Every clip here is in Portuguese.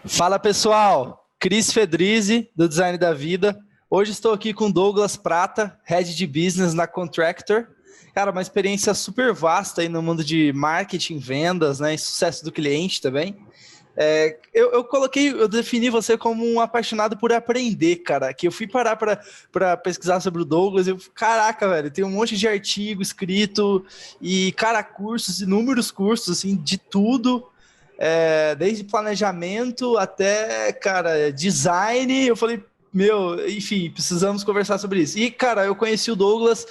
Fala pessoal, Cris Fedrizzi, do Design da Vida. Hoje estou aqui com Douglas Prata, Head de Business na Contractor. Cara, uma experiência super vasta aí no mundo de marketing, vendas, né, e sucesso do cliente também. Eu defini você como um apaixonado por aprender, cara, que eu fui parar para pesquisar sobre o Douglas e caraca, velho, tem um monte de artigo escrito e, cara, cursos, inúmeros cursos, assim, de tudo. Desde planejamento até, cara, design. Eu falei, meu, enfim, precisamos conversar sobre isso. E, cara, eu conheci o Douglas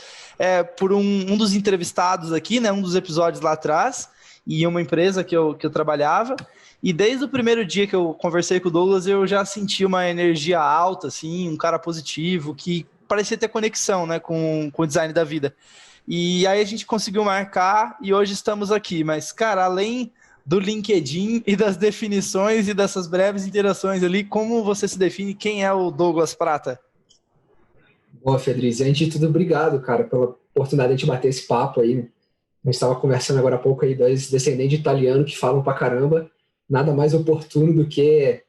por um dos entrevistados aqui, né? Um dos episódios lá atrás, em uma empresa que eu trabalhava. E desde o primeiro dia que eu conversei com o Douglas, eu já senti uma energia alta, assim, um cara positivo, que parecia ter conexão, né, com o design da vida. E aí a gente conseguiu marcar e hoje estamos aqui. Mas, cara, além do LinkedIn e das definições e dessas breves interações ali, como você se define? Quem é o Douglas Prata? Boa, Fedriz. Antes de tudo, obrigado, cara, pela oportunidade de a gente bater esse papo aí. A gente estava conversando agora há pouco aí, dois descendentes de italiano que falam pra caramba. Nada mais oportuno do que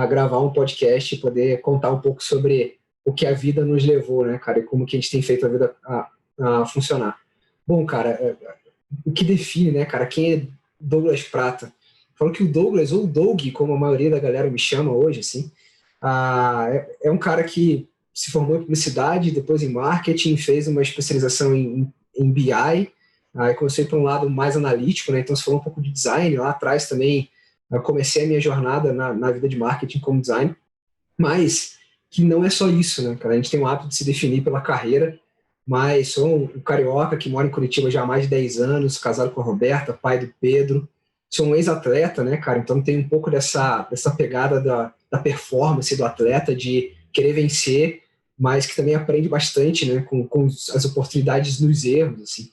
gravar um podcast e poder contar um pouco sobre o que a vida nos levou, né, cara, e como que a gente tem feito a vida a funcionar. Bom, cara, o que define, né, cara, quem é Douglas Prata? Falo que o Douglas, ou Doug, como a maioria da galera me chama hoje, assim, é um cara que se formou em publicidade, depois em marketing, fez uma especialização em BI, aí comecei para um lado mais analítico, né? Então você falou um pouco de design, lá atrás também eu comecei a minha jornada na vida de marketing como design, mas que não é só isso, né, cara? A gente tem o hábito de se definir pela carreira, mas sou um carioca que mora em Curitiba já há mais de 10 anos, casado com a Roberta, pai do Pedro, sou um ex-atleta, né, cara? Então tem um pouco dessa pegada da performance do atleta, de querer vencer, mas que também aprende bastante, né, com as oportunidades nos erros, assim.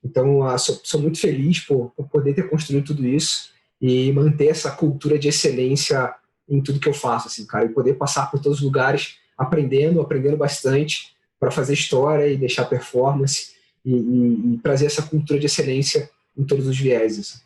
Então, sou muito feliz por poder ter construído tudo isso e manter essa cultura de excelência em tudo que eu faço, assim, cara, e poder passar por todos os lugares aprendendo bastante para fazer história e deixar performance e trazer essa cultura de excelência em todos os vieses.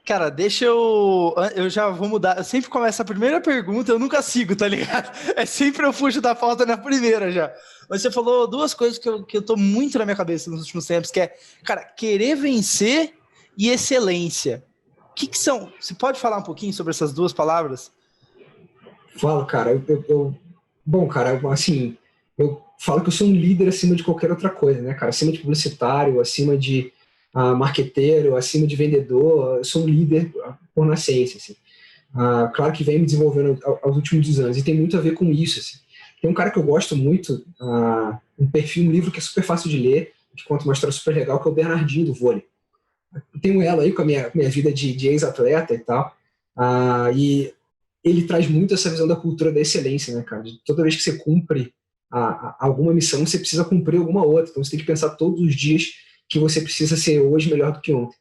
Cara, deixa eu. Eu já vou mudar. Eu sempre começo a primeira pergunta, eu nunca sigo, tá ligado? É sempre eu fujo da pauta na primeira já. Mas você falou duas coisas que eu tô muito na minha cabeça nos últimos tempos, que é, cara, querer vencer e excelência. O que são? Você pode falar um pouquinho sobre essas duas palavras? Falo, cara, bom, cara, assim, eu falo que eu sou um líder acima de qualquer outra coisa, né, cara? Acima de publicitário, acima de marqueteiro, acima de vendedor, eu sou um líder por nascença, assim. Claro que vem me desenvolvendo aos últimos anos, e tem muito a ver com isso, assim. Tem um cara que eu gosto muito, um perfil, um livro que é super fácil de ler, que conta uma história super legal, que é o Bernardinho do vôlei. Eu tenho ela aí com a minha vida de ex-atleta e tal, e ele traz muito essa visão da cultura da excelência, né, cara? De toda vez que você cumpre alguma missão, você precisa cumprir alguma outra. Então você tem que pensar todos os dias que você precisa ser hoje melhor do que ontem.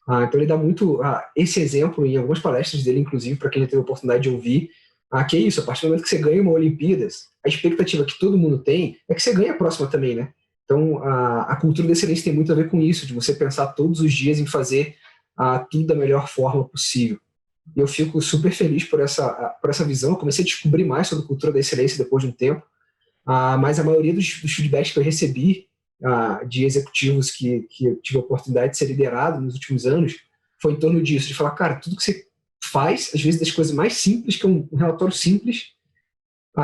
Então ele dá muito esse exemplo em algumas palestras dele, inclusive, para quem já teve a oportunidade de ouvir, que é isso, a partir do momento que você ganha uma Olimpíadas, a expectativa que todo mundo tem é que você ganhe a próxima também, né? Então a cultura da excelência tem muito a ver com isso, de você pensar todos os dias em fazer tudo da melhor forma possível. E eu fico super feliz por essa visão. Eu comecei a descobrir mais sobre a cultura da excelência depois de um tempo, mas a maioria dos feedbacks que eu recebi de executivos que eu tive a oportunidade de ser liderado nos últimos anos foi em torno disso, de falar, cara, tudo que você faz, às vezes das coisas mais simples, que é um relatório simples,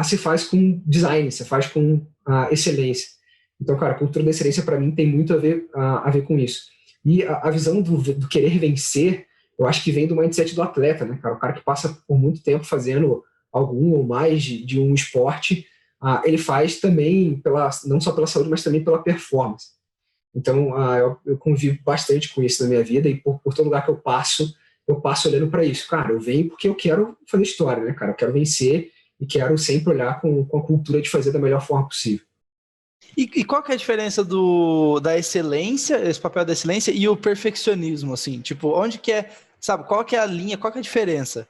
se faz com design, você faz com excelência. Então, cara, a cultura da excelência para mim tem muito a ver com isso. E a visão do querer vencer, eu acho que vem do mindset do atleta, né, cara? O cara que passa por muito tempo fazendo algum ou mais de um esporte, ele faz também, não só pela saúde, mas também pela performance. Então, eu convivo bastante com isso na minha vida e por todo lugar que eu passo olhando para isso. Cara, eu venho porque eu quero fazer história, né, cara? Eu quero vencer e quero sempre olhar com a cultura de fazer da melhor forma possível. E qual que é a diferença da excelência, esse papel da excelência e o perfeccionismo, assim? Tipo, onde que é, sabe, qual que é a linha, qual que é a diferença?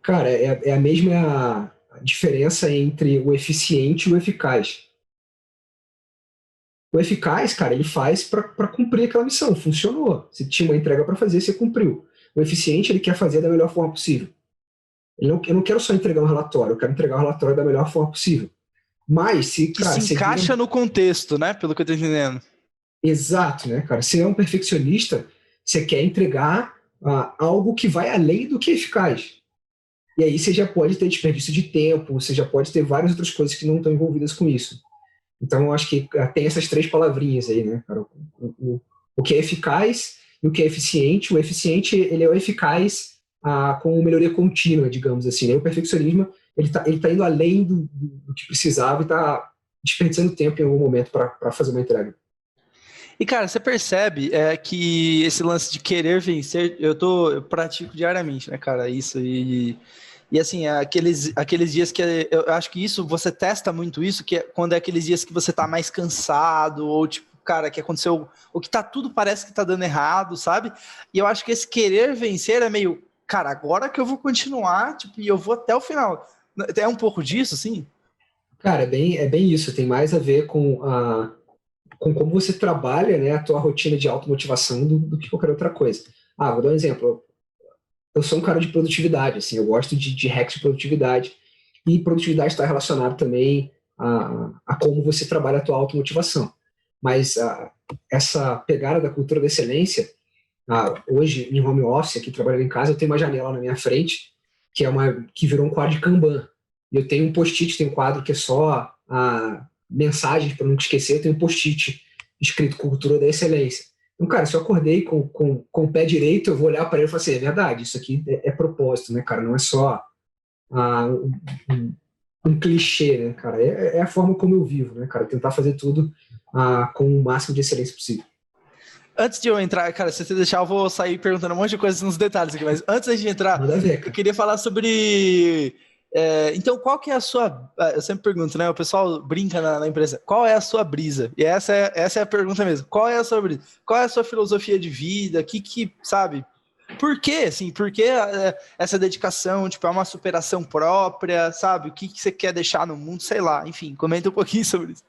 Cara, é a mesma diferença entre o eficiente e o eficaz. O eficaz, cara, ele faz para cumprir aquela missão. Funcionou. Você tinha uma entrega para fazer, você cumpriu. O eficiente, ele quer fazer da melhor forma possível. Eu não quero só entregar um relatório, eu quero entregar o relatório da melhor forma possível. Mas se, Que cara, se encaixa no contexto, né? Pelo que eu tô entendendo. exato, né, cara? Se é um perfeccionista, você quer entregar algo que vai além do que é eficaz. E aí você já pode ter desperdício de tempo, você já pode ter várias outras coisas que não estão envolvidas com isso. Então, eu acho que tem essas três palavrinhas aí, né, cara? O que é eficaz e o que é eficiente. O eficiente, ele é o eficaz com melhoria contínua, digamos assim, né? O perfeccionismo, ele tá indo além do que precisava e está desperdiçando tempo em algum momento para fazer uma entrega. E, cara, você percebe que esse lance de querer vencer, eu pratico diariamente, né, cara, isso, e assim, aqueles dias que eu acho que isso, você testa muito isso, que é quando é aqueles dias que você tá mais cansado, ou tipo, cara, que aconteceu, ou que tá tudo parece que tá dando errado, sabe? E eu acho que esse querer vencer é meio, cara, agora que eu vou continuar, tipo, e eu vou até o final. É um pouco disso, assim? Cara, é bem isso. Tem mais a ver com como você trabalha, né, a tua rotina de automotivação do que qualquer outra coisa. Vou dar um exemplo. Eu sou um cara de produtividade, assim, eu gosto de hacks de produtividade. E produtividade está relacionado também a como você trabalha a tua automotivação. Mas essa pegada da cultura da excelência, hoje em home office, aqui trabalhando em casa, eu tenho uma janela na minha frente que virou um quadro de Kanban. E eu tenho um post-it, tem um quadro que é só mensagens para não esquecer, eu tenho um post-it escrito cultura da excelência. Então, cara, se eu acordei com o pé direito, eu vou olhar para ele e falar assim, é verdade, isso aqui é propósito, né, cara? Não é só um, um clichê, né, cara? É a forma como eu vivo, né, cara? Tentar fazer tudo com o máximo de excelência possível. Antes de eu entrar, cara, se você deixar, eu vou sair perguntando um monte de coisas nos detalhes aqui, mas antes de entrar, Nada a ver, eu cara. queria falar sobre. Então, qual que é a sua. Eu sempre pergunto, né? O pessoal brinca na empresa. Qual é a sua brisa? E essa é a pergunta mesmo. Qual é a sua brisa? Qual é a sua filosofia de vida? Sabe? Por quê, assim? Por que essa dedicação? Tipo, é uma superação própria, sabe? O que você quer deixar no mundo? Sei lá. Enfim, comenta um pouquinho sobre isso.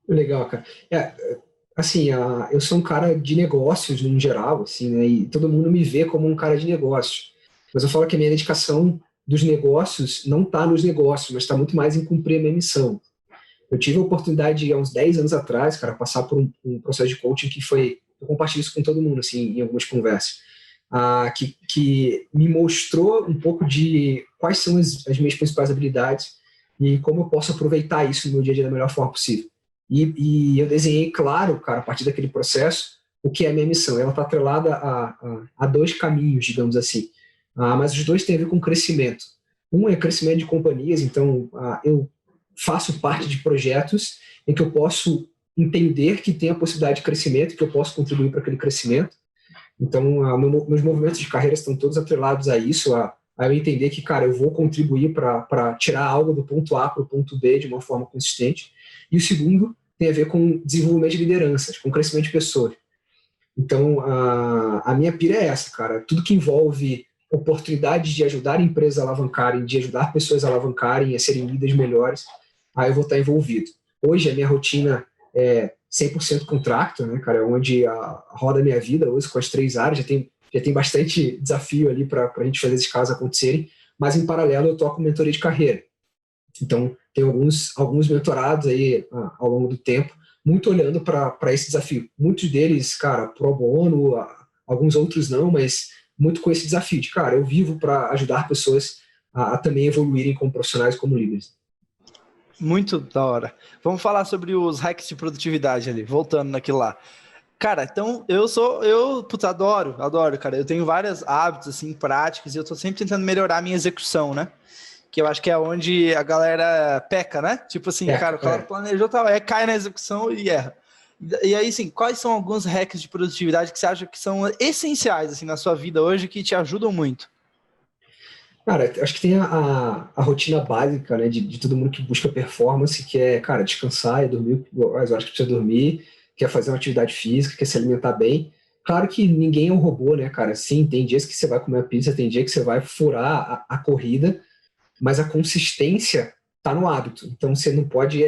Legal, cara. Assim, eu sou um cara de negócios no geral, assim, né? E todo mundo me vê como um cara de negócios. Mas eu falo que a minha dedicação dos negócios não está nos negócios, mas está muito mais em cumprir a minha missão. Eu tive a oportunidade, há uns 10 anos atrás, cara, passar por um processo de coaching que foi... Eu compartilho isso com todo mundo, assim, em algumas conversas. Que me mostrou um pouco de quais são as minhas principais habilidades e como eu posso aproveitar isso no meu dia a dia da melhor forma possível. E eu desenhei, claro, cara, a partir daquele processo, o que é a minha missão. Ela está atrelada a dois caminhos, digamos assim. Mas os dois têm a ver com crescimento. Um é crescimento de companhias, então eu faço parte de projetos em que eu posso entender que tem a possibilidade de crescimento, que eu posso contribuir para aquele crescimento. Então, meus movimentos de carreira estão todos atrelados a isso, a eu entender que, cara, eu vou contribuir para tirar algo do ponto A para o ponto B de uma forma consistente. E o segundo tem a ver com desenvolvimento de lideranças, com crescimento de pessoas. Então, a minha pira é essa, cara. Tudo que envolve oportunidades de ajudar empresas a alavancarem, de ajudar pessoas a alavancarem, a serem líderes melhores, aí eu vou estar envolvido. Hoje, a minha rotina é 100% contractor, né, cara? É onde roda a minha vida hoje com as três áreas. Já tem bastante desafio ali para a gente fazer esses casos acontecerem, mas em paralelo eu toco mentoria de carreira. Então, tem alguns mentorados aí ao longo do tempo, muito olhando para esse desafio. Muitos deles, cara, pro bono, alguns outros não, mas muito com esse desafio de, cara, eu vivo para ajudar pessoas a também evoluírem como profissionais, como líderes. Muito da hora. Vamos falar sobre os hacks de produtividade ali, voltando naquilo lá. Cara, então putz, adoro, cara. Eu tenho vários hábitos, assim, práticos, e eu tô sempre tentando melhorar a minha execução, né? Que eu acho que é onde a galera peca, né? Tipo assim, cara, o cara planejou tal, cai na execução e erra. E aí, assim, quais são alguns hacks de produtividade que você acha que são essenciais, assim, na sua vida hoje, que te ajudam muito? Cara, acho que tem a rotina básica, né, de todo mundo que busca performance, que é, cara, descansar, dormir as horas que precisa dormir, quer fazer uma atividade física, quer se alimentar bem. Claro que ninguém é um robô, né, cara? Sim, tem dias que você vai comer a pizza, tem dia que você vai furar a corrida, mas a consistência está no hábito. Então você não pode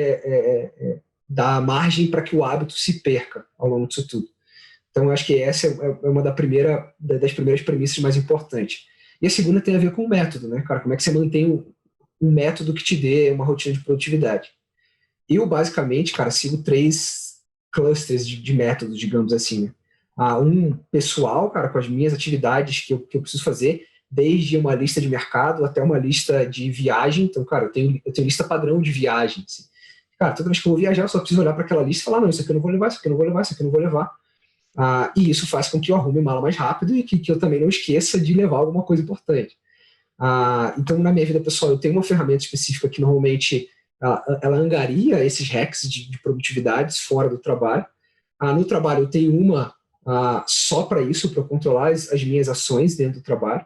dar margem para que o hábito se perca ao longo disso tudo. Então eu acho que essa é uma das primeiras premissas mais importantes. E a segunda tem a ver com o método, né, cara? Como é que você mantém um método que te dê uma rotina de produtividade. Eu, basicamente, cara, sigo 3 clusters de métodos, digamos assim, né? Um pessoal, cara, com as minhas atividades que eu preciso fazer, desde uma lista de mercado até uma lista de viagem. Então, cara, eu tenho lista padrão de viagem, assim. Cara, toda vez que eu vou viajar, eu só preciso olhar para aquela lista e falar, não, isso aqui eu não vou levar, isso aqui eu não vou levar, isso aqui eu não vou levar. E isso faz com que eu arrume mala mais rápido e que eu também não esqueça de levar alguma coisa importante. Então, na minha vida pessoal, eu tenho uma ferramenta específica que normalmente ela angaria esses hacks de produtividades fora do trabalho. No trabalho, eu tenho uma só para isso, para controlar as minhas ações dentro do trabalho.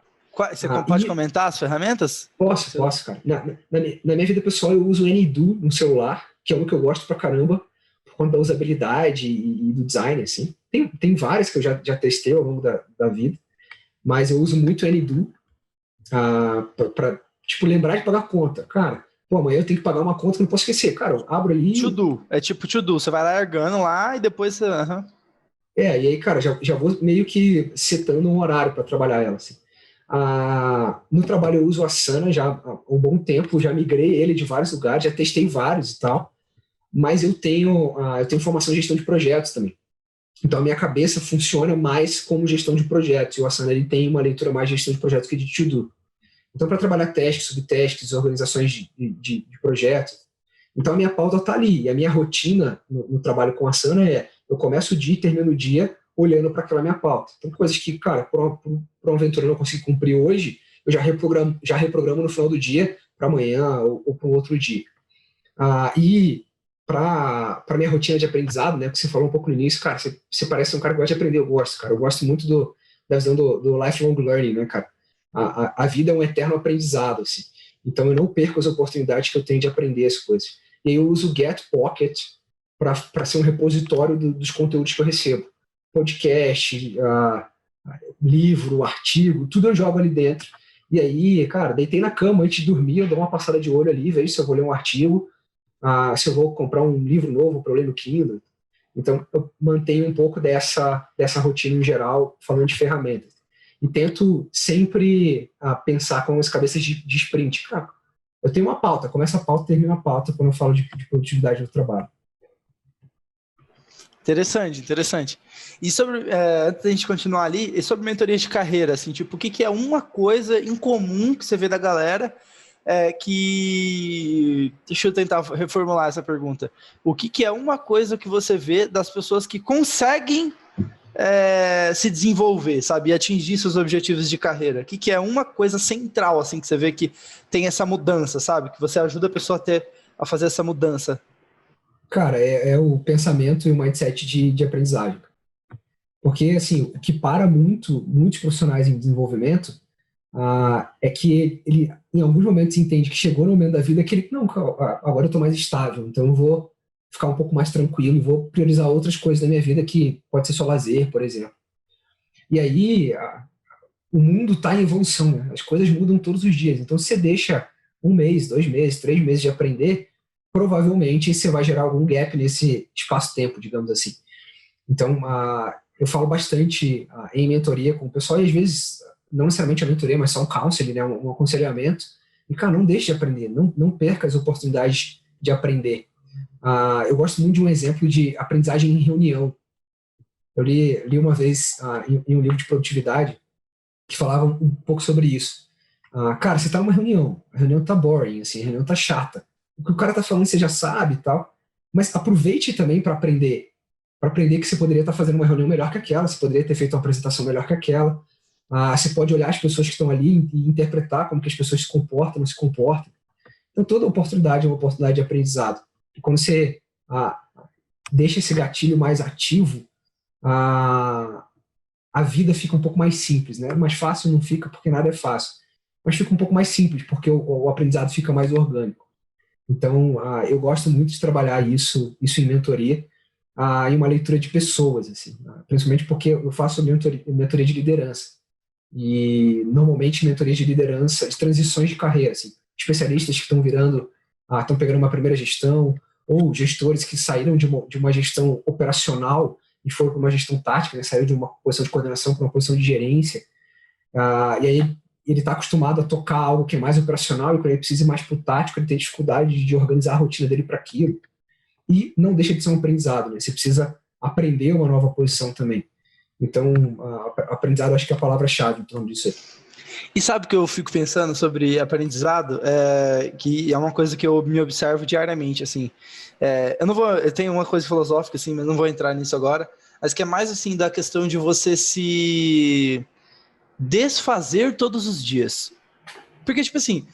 Você pode comentar as ferramentas? Posso, cara. Na minha vida pessoal, eu uso o AnyDo no celular, que é um que eu gosto pra caramba, por conta da usabilidade e do design, assim. Tem várias que eu já testei ao longo da vida, mas eu uso muito o AnyDo para tipo, lembrar de pagar conta. Cara, amanhã eu tenho que pagar uma conta que eu não posso esquecer. Cara, eu abro ali... To-do. É tipo to-do. Você vai largando lá e depois você... E aí, cara, já vou meio que setando um horário para trabalhar ela, assim. No trabalho eu uso o Asana já há um bom tempo, já migrei ele de vários lugares, já testei vários e tal, mas eu tenho formação em gestão de projetos também. Então a minha cabeça funciona mais como gestão de projetos, e o Asana ele tem uma leitura mais de gestão de projetos que de to-do. Então, para trabalhar testes, subtestes, organizações de projetos, então a minha pauta está ali, e a minha rotina no trabalho com a Asana eu começo o dia e termino o dia olhando para aquela minha pauta. Então, coisas que, cara, por uma aventura eu não consigo cumprir hoje, eu já reprogramo no final do dia para amanhã ou para um outro dia. E para minha rotina de aprendizado, né, que você falou um pouco no início, cara, você parece um cara que gosta de aprender, eu gosto, cara. Eu gosto muito da visão do lifelong learning, né, cara? A vida é um eterno aprendizado, assim. Então, eu não perco as oportunidades que eu tenho de aprender as coisas. E aí eu uso o Getpocket para ser um repositório dos conteúdos que eu recebo. Podcast, livro, artigo, tudo eu jogo ali dentro. E aí, cara, deitei na cama antes de dormir, eu dou uma passada de olho ali, vejo se eu vou ler um artigo, se eu vou comprar um livro novo para ler no Kindle. Então, eu mantenho um pouco dessa rotina em geral, falando de ferramentas. E tento sempre pensar com as cabeças de sprint. Cara, eu tenho uma pauta, começa a pauta, termina a pauta quando eu falo de produtividade do trabalho. Interessante. E sobre, antes da gente continuar ali, sobre mentoria de carreira, assim, tipo, o que é uma coisa em comum que você vê da galera deixa eu tentar reformular essa pergunta. O que é uma coisa que você vê das pessoas que conseguem se desenvolver, sabe, e atingir seus objetivos de carreira? O que é uma coisa central, assim, que você vê que tem essa mudança, sabe, que você ajuda a pessoa a fazer essa mudança? Cara, é o pensamento e o mindset de aprendizagem. Porque, assim, o que para muitos profissionais em desenvolvimento é que ele, em alguns momentos, entende que chegou no momento da vida que ele, não, agora eu estou mais estável, então eu vou ficar um pouco mais tranquilo e vou priorizar outras coisas da minha vida que pode ser só lazer, por exemplo. E aí, o mundo está em evolução, né? As coisas mudam todos os dias. Então, se você deixa 1 mês, 2 meses, 3 meses de aprender, provavelmente você vai gerar algum gap nesse espaço-tempo, digamos assim. Então, eu falo bastante em mentoria com o pessoal, e às vezes, não necessariamente a mentoria, mas só um counseling, né, um aconselhamento. E, cara, não deixe de aprender, não perca as oportunidades de aprender. Eu gosto muito de um exemplo de aprendizagem em reunião. Eu li uma vez em um livro de produtividade que falava um pouco sobre isso. Cara, você está numa reunião, a reunião está boring, assim, a reunião está chata. O que o cara está falando você já sabe e tal, mas aproveite também para aprender que você poderia estar fazendo uma reunião melhor que aquela, você poderia ter feito uma apresentação melhor que aquela. Você pode olhar as pessoas que estão ali e interpretar como que as pessoas se comportam, não se comportam. Então, toda oportunidade é uma oportunidade de aprendizado. E quando você deixa esse gatilho mais ativo, a vida fica um pouco mais simples, né? Mais fácil não fica porque nada é fácil, mas fica um pouco mais simples porque o aprendizado fica mais orgânico. Então, eu gosto muito de trabalhar isso em mentoria, em uma leitura de pessoas, assim, principalmente porque eu faço mentoria de liderança. E, normalmente, mentoria de liderança, de transições de carreira, assim, especialistas que estão estão pegando uma primeira gestão, ou gestores que saíram de uma gestão operacional e foram para uma gestão tática, né, saíram de uma posição de coordenação para uma posição de gerência. E aí ele está acostumado a tocar algo que é mais operacional, e quando ele precisa ir mais para o tático, ele tem dificuldade de organizar a rotina dele para aquilo. E não deixa de ser um aprendizado, né? Você precisa aprender uma nova posição também. Então, aprendizado acho que é a palavra-chave em torno disso aí. E sabe o que eu fico pensando sobre aprendizado? Que é uma coisa que eu me observo diariamente, assim. Eu tenho uma coisa filosófica, assim, mas não vou entrar nisso agora, mas que é mais, assim, da questão de você se desfazer todos os dias. Porque, tipo assim,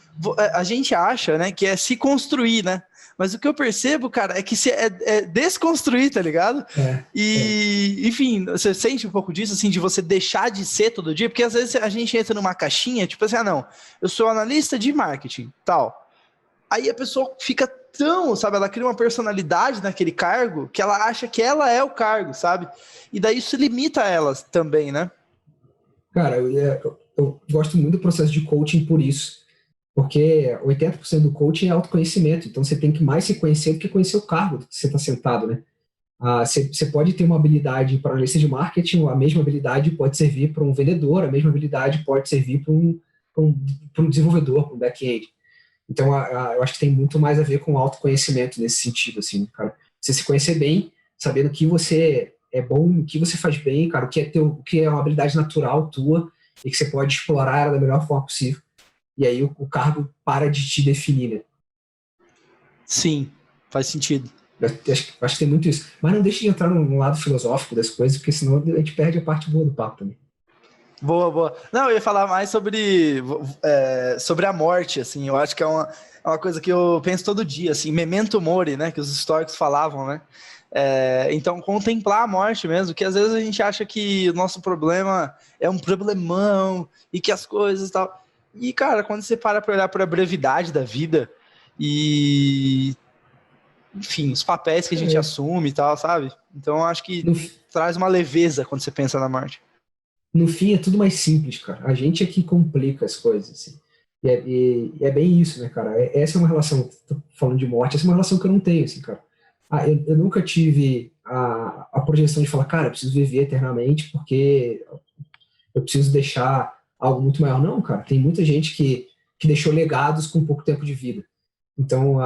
a gente acha, né, que é se construir, né? Mas o que eu percebo, cara, é que é desconstruir, tá ligado? Enfim, você sente um pouco disso, assim, de você deixar de ser todo dia? Porque às vezes a gente entra numa caixinha, tipo assim, não, eu sou analista de marketing, tal. Aí a pessoa fica tão, sabe, ela cria uma personalidade naquele cargo que ela acha que ela é o cargo, sabe? E daí isso limita ela também, né? Cara, eu gosto muito do processo de coaching por isso. Porque 80% do coaching é autoconhecimento, então você tem que mais se conhecer do que conhecer o cargo que você está sentado, né? Você pode ter uma habilidade para analista de marketing, a mesma habilidade pode servir para um vendedor, a mesma habilidade pode servir para um desenvolvedor, para um back-end. Então, eu acho que tem muito mais a ver com autoconhecimento nesse sentido, assim, cara. Você se conhecer bem, sabendo o que você é bom, o que você faz bem, cara, o que é uma habilidade natural tua e que você pode explorar ela da melhor forma possível. E aí o cargo para de te definir, né? Sim, faz sentido. Acho que tem muito isso. Mas não deixe de entrar no lado filosófico das coisas, porque senão a gente perde a parte boa do papo também. Boa, boa. Não, eu ia falar mais sobre a morte, assim. Eu acho que é uma coisa que eu penso todo dia, assim. Memento mori, né? Que os históricos falavam, né? Então, contemplar a morte mesmo, que às vezes a gente acha que o nosso problema é um problemão e que as coisas e tal. E, cara, quando você para olhar para a brevidade da vida e, enfim, os papéis que a gente assume e tal, sabe? Então, eu acho que traz uma leveza quando você pensa na morte. No fim, é tudo mais simples, cara. A gente é que complica as coisas, assim. E é bem isso, né, cara? Essa é uma relação, tô falando de morte, essa é uma relação que eu não tenho, assim, cara. Eu nunca tive a projeção de falar, cara, eu preciso viver eternamente porque eu preciso deixar algo muito maior. Não, cara, tem muita gente que deixou legados com pouco tempo de vida. Então,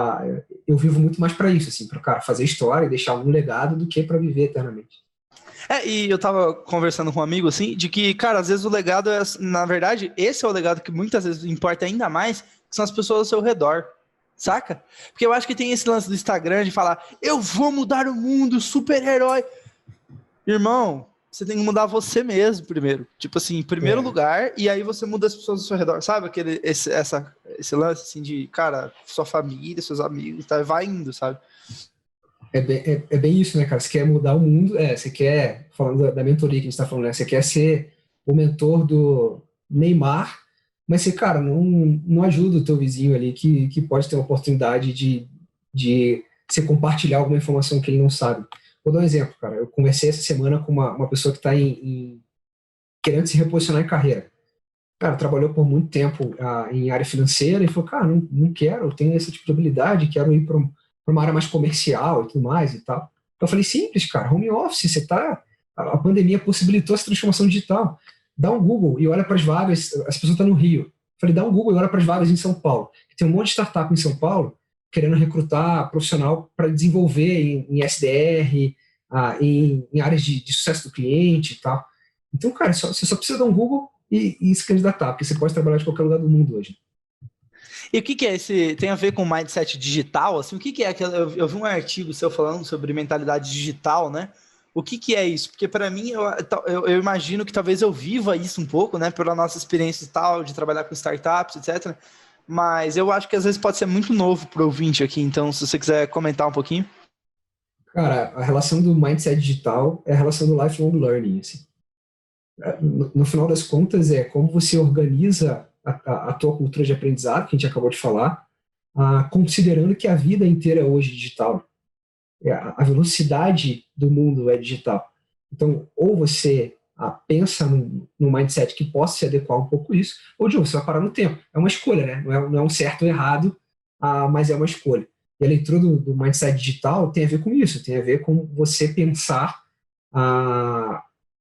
eu vivo muito mais para isso, assim, para cara fazer história e deixar algum legado do que para viver eternamente. E eu tava conversando com um amigo, assim, de que, cara, às vezes o legado na verdade, esse é o legado que muitas vezes importa ainda mais, que são as pessoas ao seu redor, saca? Porque eu acho que tem esse lance do Instagram de falar, eu vou mudar o mundo, super-herói. Irmão, você tem que mudar você mesmo primeiro. Tipo assim, em primeiro lugar, e aí você muda as pessoas ao seu redor, sabe? Esse lance, assim, de, cara, sua família, seus amigos, tá? Vai indo, sabe? É bem isso, né, cara? Você quer mudar o mundo, você quer, falando da mentoria que a gente está falando, né? Você quer ser o mentor do Neymar, mas você, cara, não ajuda o teu vizinho ali que pode ter uma oportunidade de você compartilhar alguma informação que ele não sabe. Vou dar um exemplo, cara. Eu conversei essa semana com uma pessoa que está querendo se reposicionar em carreira. Cara, trabalhou por muito tempo em área financeira e falou, cara, não quero, eu tenho esse tipo de habilidade, quero ir para uma área mais comercial e tudo mais e tal. Então eu falei, simples, cara, home office, a pandemia possibilitou essa transformação digital. Dá um Google e olha para as vagas, as pessoas estão no Rio. Eu falei, dá um Google e olha para as vagas em São Paulo. Tem um monte de startup em São Paulo querendo recrutar profissional para desenvolver em SDR, em áreas de sucesso do cliente e tal. Então, cara, você só precisa dar um Google e se candidatar, porque você pode trabalhar de qualquer lugar do mundo hoje. E o que é esse? Tem a ver com mindset digital? Assim, o que é aquele? Eu vi um artigo seu falando sobre mentalidade digital, né? O que é isso? Porque para mim, eu imagino que talvez eu viva isso um pouco, né? Pela nossa experiência e tal, de trabalhar com startups, etc. Mas eu acho que às vezes pode ser muito novo para o ouvinte aqui. Então, se você quiser comentar um pouquinho. Cara, a relação do mindset digital é a relação do lifelong learning, assim. No final das contas, é como você organiza a tua cultura de aprendizado, que a gente acabou de falar, considerando que a vida inteira hoje é digital. A velocidade do mundo é digital. Então, ou você pensa num mindset que possa se adequar um pouco a isso, ou de você vai parar no tempo. É uma escolha, né? Não é um certo ou errado, mas é uma escolha. E a leitura do mindset digital tem a ver com isso, tem a ver com você pensar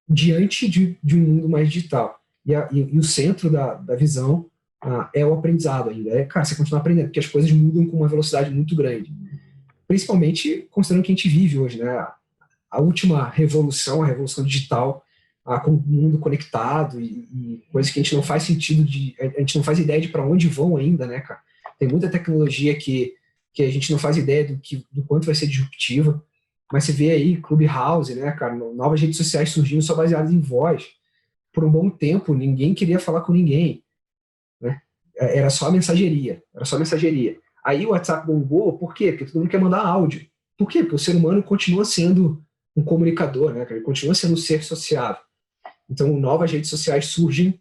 diante de um mundo mais digital. e o centro da visão é o aprendizado ainda. Cara, você continuar aprendendo, porque as coisas mudam com uma velocidade muito grande. Principalmente considerando que a gente vive hoje, né? A última revolução, a revolução digital, com o mundo conectado e coisas que a gente não faz sentido a gente não faz ideia de para onde vão ainda, né, cara? Tem muita tecnologia que a gente não faz ideia do quanto vai ser disruptiva, mas você vê aí Clubhouse, né, cara? Novas redes sociais surgindo só baseadas em voz. Por um bom tempo, ninguém queria falar com ninguém, né? Era só mensageria, Aí o WhatsApp bombou, por quê? Porque todo mundo quer mandar áudio. Por quê? Porque o ser humano continua sendo um comunicador, né? Ele continua sendo um ser sociável. Então, novas redes sociais surgem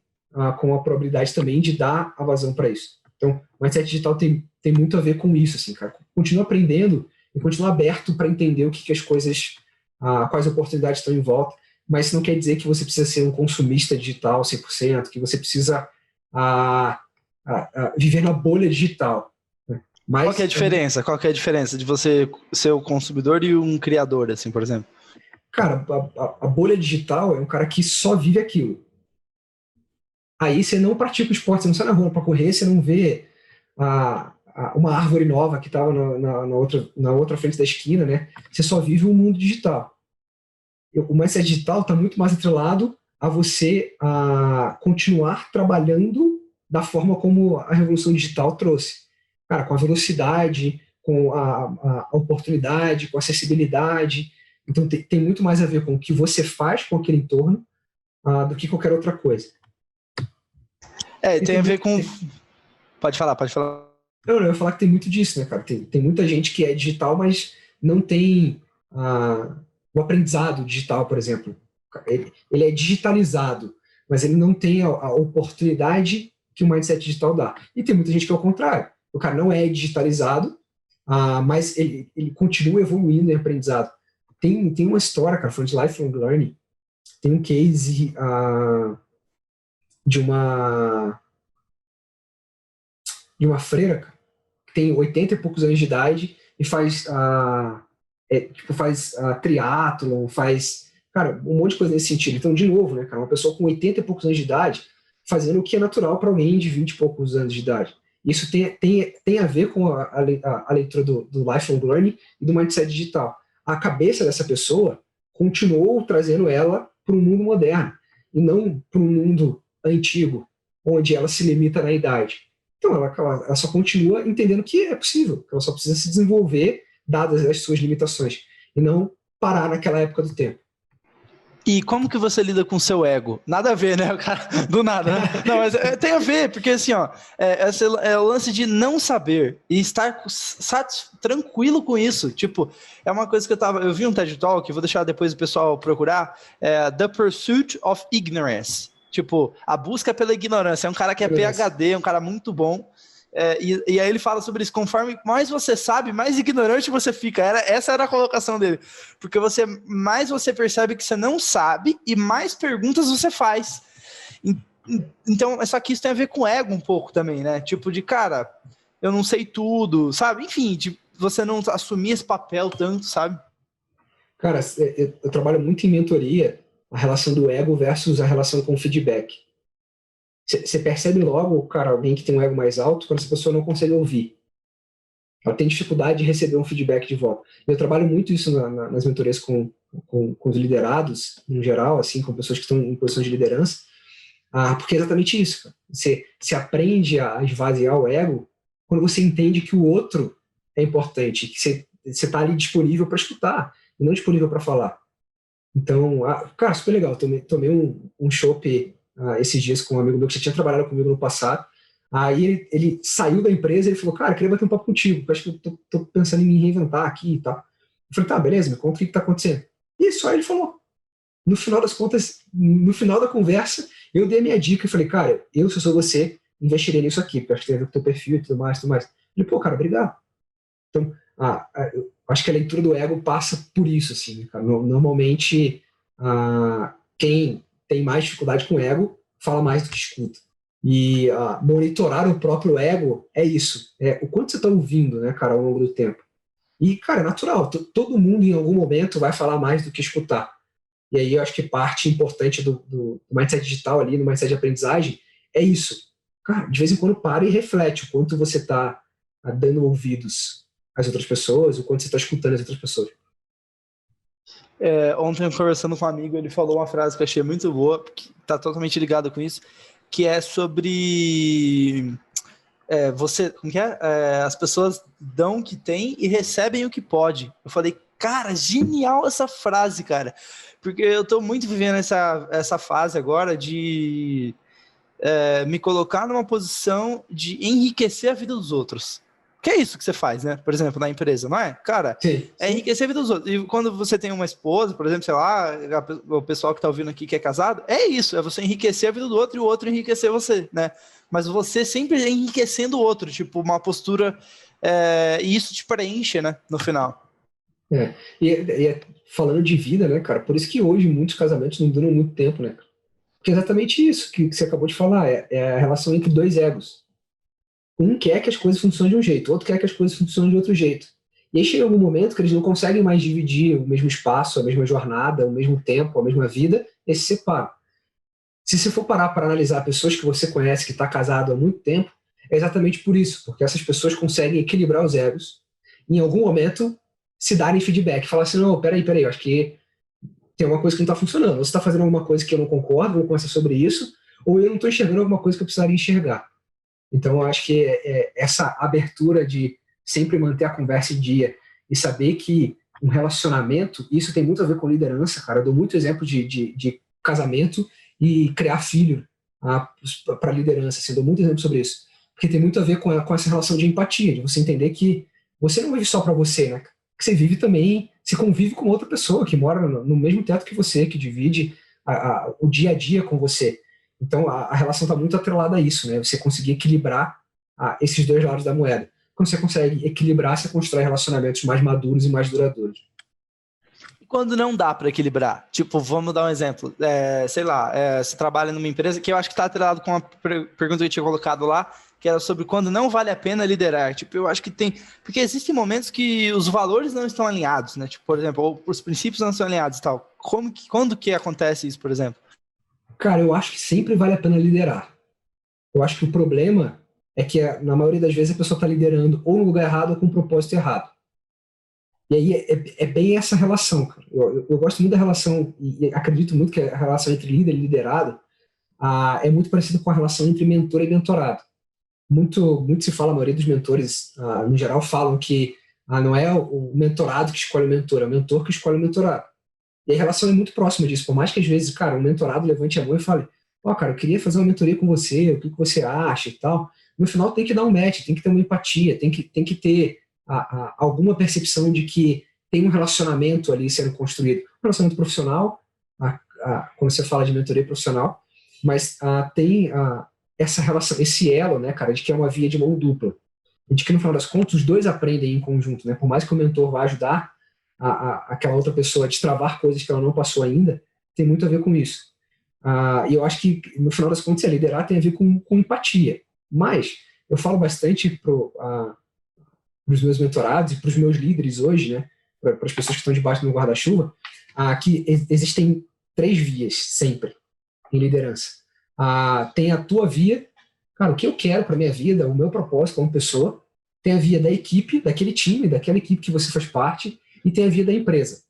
com a probabilidade também de dar a vazão para isso. Então, o mindset digital tem muito a ver com isso, assim, cara. Continua aprendendo e continua aberto para entender o que as coisas, quais oportunidades estão em volta, mas isso não quer dizer que você precisa ser um consumista digital 100%, que você precisa viver na bolha digital. Né? Mas, qual que é a diferença? Qual que é a diferença de você ser o consumidor e um criador, assim, por exemplo? Cara, a bolha digital é um cara que só vive aquilo. Aí você não pratica o esporte, você não sai na rua para correr, você não vê uma árvore nova que estava na outra frente da esquina, né? Você só vive um mundo digital. O mindset digital está muito mais atrelado a você continuar trabalhando da forma como a revolução digital trouxe. Cara, com a velocidade, com a oportunidade, com a acessibilidade. Então tem muito mais a ver com o que você faz com aquele entorno do que qualquer outra coisa. Tem a ver com... Pode falar. Eu ia falar que tem muito disso, né, cara? Tem muita gente que é digital, mas não tem o aprendizado digital, por exemplo. Ele é digitalizado, mas ele não tem a oportunidade que o mindset digital dá. E tem muita gente que é o contrário. O cara não é digitalizado, mas ele continua evoluindo em aprendizado. Tem uma história, cara, falando de lifelong learning, tem um case de uma freira, cara, que tem 80 e poucos anos de idade e faz triatlon, faz, cara, um monte de coisa nesse sentido. Então, de novo, né, cara, uma pessoa com 80 e poucos anos de idade fazendo o que é natural para alguém de 20 e poucos anos de idade. Isso tem a ver com a leitura do lifelong learning e do mindset digital. A cabeça dessa pessoa continuou trazendo ela para um mundo moderno e não para um mundo antigo, onde ela se limita na idade. Então, ela só continua entendendo que é possível, que ela só precisa se desenvolver dadas as suas limitações, e não parar naquela época do tempo. E como que você lida com o seu ego? Nada a ver, né, o cara? Do nada, né? Não, mas tem a ver, porque assim, ó, é o lance de não saber e estar tranquilo com isso. Tipo, é uma coisa que eu vi um TED Talk, vou deixar depois o pessoal procurar, The Pursuit of Ignorance. Tipo, a busca pela ignorância. É um cara que é PhD, é um cara muito bom. E aí ele fala sobre isso. Conforme mais você sabe, mais ignorante você fica. Essa era a colocação dele. Porque mais você percebe que você não sabe e mais perguntas você faz. Então, só que isso tem a ver com ego um pouco também, né? Tipo de, cara, eu não sei tudo, sabe? Enfim, de você não assumir esse papel tanto, sabe? Cara, eu trabalho muito em mentoria, a relação do ego versus a relação com o feedback. Você percebe logo, cara, alguém que tem um ego mais alto, quando essa pessoa não consegue ouvir. Ela tem dificuldade de receber um feedback de volta. Eu trabalho muito isso nas mentorias com os liderados, em geral, assim, com pessoas que estão em posição de liderança, porque é exatamente isso. Cara. Você aprende a esvaziar o ego quando você entende que o outro é importante, que você está ali disponível para escutar, e não disponível para falar. Então, cara, super legal. Tomei um chopp esses dias com um amigo meu que já tinha trabalhado comigo no passado. Aí ele saiu da empresa e ele falou, cara, queria bater um papo contigo, porque acho que eu tô pensando em me reinventar aqui e tal. Eu falei, tá, beleza, me conta o que tá acontecendo. E só ele falou. No final das contas, no final da conversa, eu dei a minha dica e falei, cara, se eu sou você, investiria nisso aqui, porque acho que tem a ver com o teu perfil e tudo mais. Ele, pô, cara, obrigado. Então, eu acho que a leitura do ego passa por isso, assim, cara. Normalmente, quem tem mais dificuldade com o ego fala mais do que escuta. E monitorar o próprio ego é isso. O quanto você está ouvindo, né, cara, ao longo do tempo. E, cara, é natural. Todo mundo, em algum momento, vai falar mais do que escutar. E aí eu acho que parte importante do mindset digital ali, no mindset de aprendizagem, é isso. Cara, de vez em quando para e reflete o quanto você está dando ouvidos às outras pessoas, o quanto você está escutando as outras pessoas. Ontem, conversando com um amigo, ele falou uma frase que eu achei muito boa, que está totalmente ligado com isso, que é sobre como que é? As pessoas dão o que tem e recebem o que pode. Eu falei, cara, genial essa frase, cara, porque eu estou muito vivendo essa fase agora de me colocar numa posição de enriquecer a vida dos outros. Que é isso que você faz, né? Por exemplo, na empresa, não é? Cara, Sim. enriquecer a vida dos outros. E quando você tem uma esposa, por exemplo, sei lá, o pessoal que tá ouvindo aqui que é casado, é isso, é você enriquecer a vida do outro e o outro enriquecer você, né? Mas você sempre enriquecendo o outro, tipo, uma postura, e isso te preenche, né, no final. Falando de vida, né, cara, por isso que hoje muitos casamentos não duram muito tempo, né? Porque é exatamente isso que você acabou de falar, é a relação entre dois egos. Um quer que as coisas funcionem de um jeito, o outro quer que as coisas funcionem de outro jeito. E aí chega algum momento que eles não conseguem mais dividir o mesmo espaço, a mesma jornada, o mesmo tempo, a mesma vida, e se separam. Se você for parar para analisar pessoas que você conhece, que está casado há muito tempo, é exatamente por isso, porque essas pessoas conseguem equilibrar os egos, e em algum momento se darem feedback, falar assim, não, peraí, eu acho que tem uma coisa que não está funcionando, você está fazendo alguma coisa que eu não concordo, vamos conversar sobre isso, ou eu não estou enxergando alguma coisa que eu precisaria enxergar. Então, eu acho que essa abertura de sempre manter a conversa em dia e saber que um relacionamento, isso tem muito a ver com liderança, cara. Eu dou muito exemplo de casamento e criar filho para liderança. Assim, eu dou muito exemplo sobre isso. Porque tem muito a ver com essa relação de empatia, de você entender que você não vive só para você, né? Que você vive também, se convive com outra pessoa que mora no mesmo teto que você, que divide o dia a dia com você. Então, a relação está muito atrelada a isso, né? Você conseguir equilibrar esses dois lados da moeda. Quando você consegue equilibrar, você constrói relacionamentos mais maduros e mais duradouros. E quando não dá para equilibrar? Tipo, vamos dar um exemplo. Sei lá, você trabalha numa empresa que eu acho que está atrelado com uma pergunta que eu tinha colocado lá, que era sobre quando não vale a pena liderar. Tipo, eu acho que tem... Porque existem momentos que os valores não estão alinhados, né? Tipo, por exemplo, ou os princípios não estão alinhados e tal. Quando que acontece isso, por exemplo? Cara, eu acho que sempre vale a pena liderar. Eu acho que o problema é que, na maioria das vezes, a pessoa está liderando ou no lugar errado ou com um propósito errado. E aí é bem essa relação, cara. Eu gosto muito da relação, e acredito muito que a relação entre líder e liderado é muito parecida com a relação entre mentor e mentorado. Muito se fala, a maioria dos mentores, no geral, falam que não é o mentorado que escolhe o mentor, é o mentor que escolhe o mentorado. E a relação é muito próxima disso, por mais que às vezes, cara, o mentorado levante a mão e fale, cara, eu queria fazer uma mentoria com você, o que você acha e tal. No final tem que dar um match, tem que ter uma empatia, tem que ter alguma percepção de que tem um relacionamento ali sendo construído. Um relacionamento profissional, quando você fala de mentoria profissional, mas tem essa relação, esse elo, né, cara, de que é uma via de mão dupla. E de que, no final das contas, os dois aprendem em conjunto, né? Por mais que o mentor vá ajudar aquela outra pessoa a destravar coisas que ela não passou ainda, tem muito a ver com isso. E eu acho que, no final das contas, liderar tem a ver com empatia. Mas eu falo bastante para os meus mentorados e para os meus líderes hoje, né, para as pessoas que estão debaixo do meu guarda-chuva, que existem 3 vias sempre em liderança. Tem a tua via, cara, o que eu quero para minha vida, o meu propósito como pessoa. Tem a via da equipe, daquele time, daquela equipe que você faz parte, e tem a via da empresa.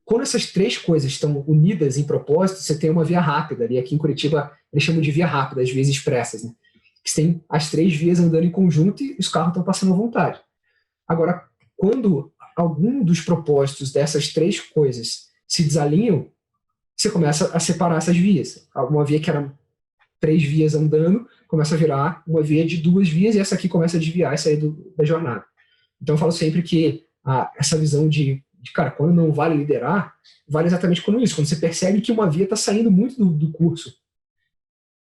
Quando essas 3 coisas estão unidas em propósito, você tem uma via rápida. Ali aqui em Curitiba, eles chamam de via rápida, as vias expressas, né? Que você tem as 3 vias andando em conjunto e os carros estão passando à vontade. Agora, quando algum dos propósitos dessas 3 coisas se desalinham, você começa a separar essas vias. Uma via que era 3 vias andando, começa a virar uma via de 2 vias, e essa aqui começa a desviar e sair da jornada. Então eu falo sempre que essa visão de, cara, quando não vale liderar, vale exatamente quando isso, quando você percebe que uma via está saindo muito do curso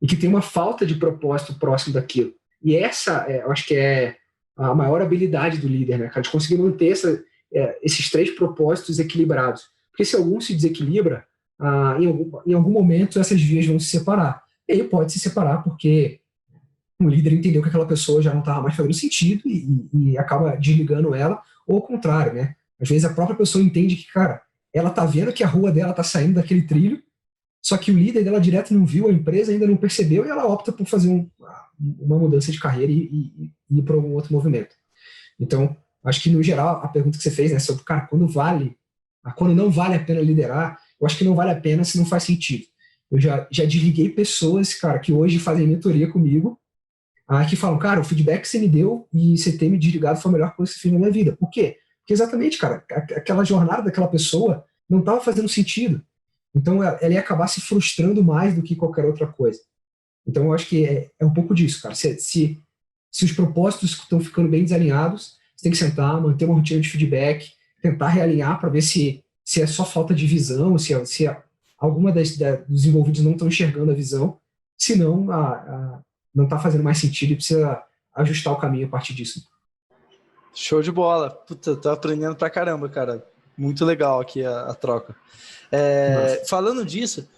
e que tem uma falta de propósito próximo daquilo. E essa, eu acho que é a maior habilidade do líder, né, cara, de conseguir manter esses 3 propósitos equilibrados. Porque se algum se desequilibra, em algum momento essas vias vão se separar. E aí pode se separar porque um líder entendeu que aquela pessoa já não estava mais fazendo sentido e acaba desligando ela, ou ao contrário, né? Às vezes a própria pessoa entende que, cara, ela tá vendo que a rua dela tá saindo daquele trilho, só que o líder dela direto não viu, a empresa ainda não percebeu, e ela opta por fazer uma mudança de carreira e ir para um outro movimento. Então, acho que no geral, a pergunta que você fez, né, sobre, cara, quando não vale a pena liderar, eu acho que não vale a pena se não faz sentido. Eu já desliguei pessoas, cara, que hoje fazem mentoria comigo, que falam, cara, o feedback que você me deu e você ter me desligado foi a melhor coisa que você fez na minha vida. Por quê? Porque exatamente, cara, aquela jornada daquela pessoa não estava fazendo sentido. Então ela ia acabar se frustrando mais do que qualquer outra coisa. Então eu acho que é um pouco disso, cara. Se os propósitos estão ficando bem desalinhados, você tem que sentar, manter uma rotina de feedback, tentar realinhar para ver se é só falta de visão, se alguma dos envolvidos não estão enxergando a visão, se não, não está fazendo mais sentido e precisa ajustar o caminho a partir disso. Show de bola. Puta, tô aprendendo pra caramba, cara. Muito legal aqui a troca. Falando disso,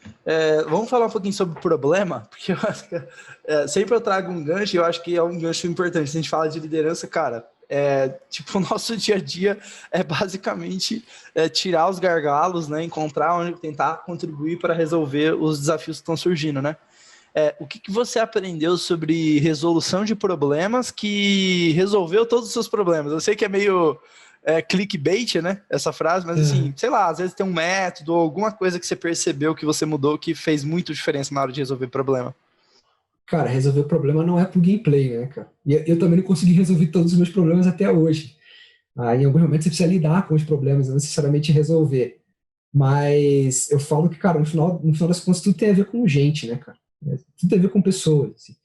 vamos falar um pouquinho sobre o problema, porque eu acho que sempre eu trago um gancho e eu acho que é um gancho importante. Se a gente fala de liderança, cara, tipo, o nosso dia a dia é basicamente tirar os gargalos, né? Encontrar onde tentar contribuir para resolver os desafios que estão surgindo, né? O que você aprendeu sobre resolução de problemas que resolveu todos os seus problemas? Eu sei que é meio clickbait, né? Essa frase, mas assim, sei lá, às vezes tem um método ou alguma coisa que você percebeu que você mudou que fez muito diferença na hora de resolver problema. Cara, resolver o problema não é pro gameplay, né, cara? E eu também não consegui resolver todos os meus problemas até hoje. Em algum momento você precisa lidar com os problemas, não necessariamente resolver. Mas eu falo que, cara, no final das contas, tudo tem a ver com gente, né, cara? Tudo tem a ver com pessoas. Assim.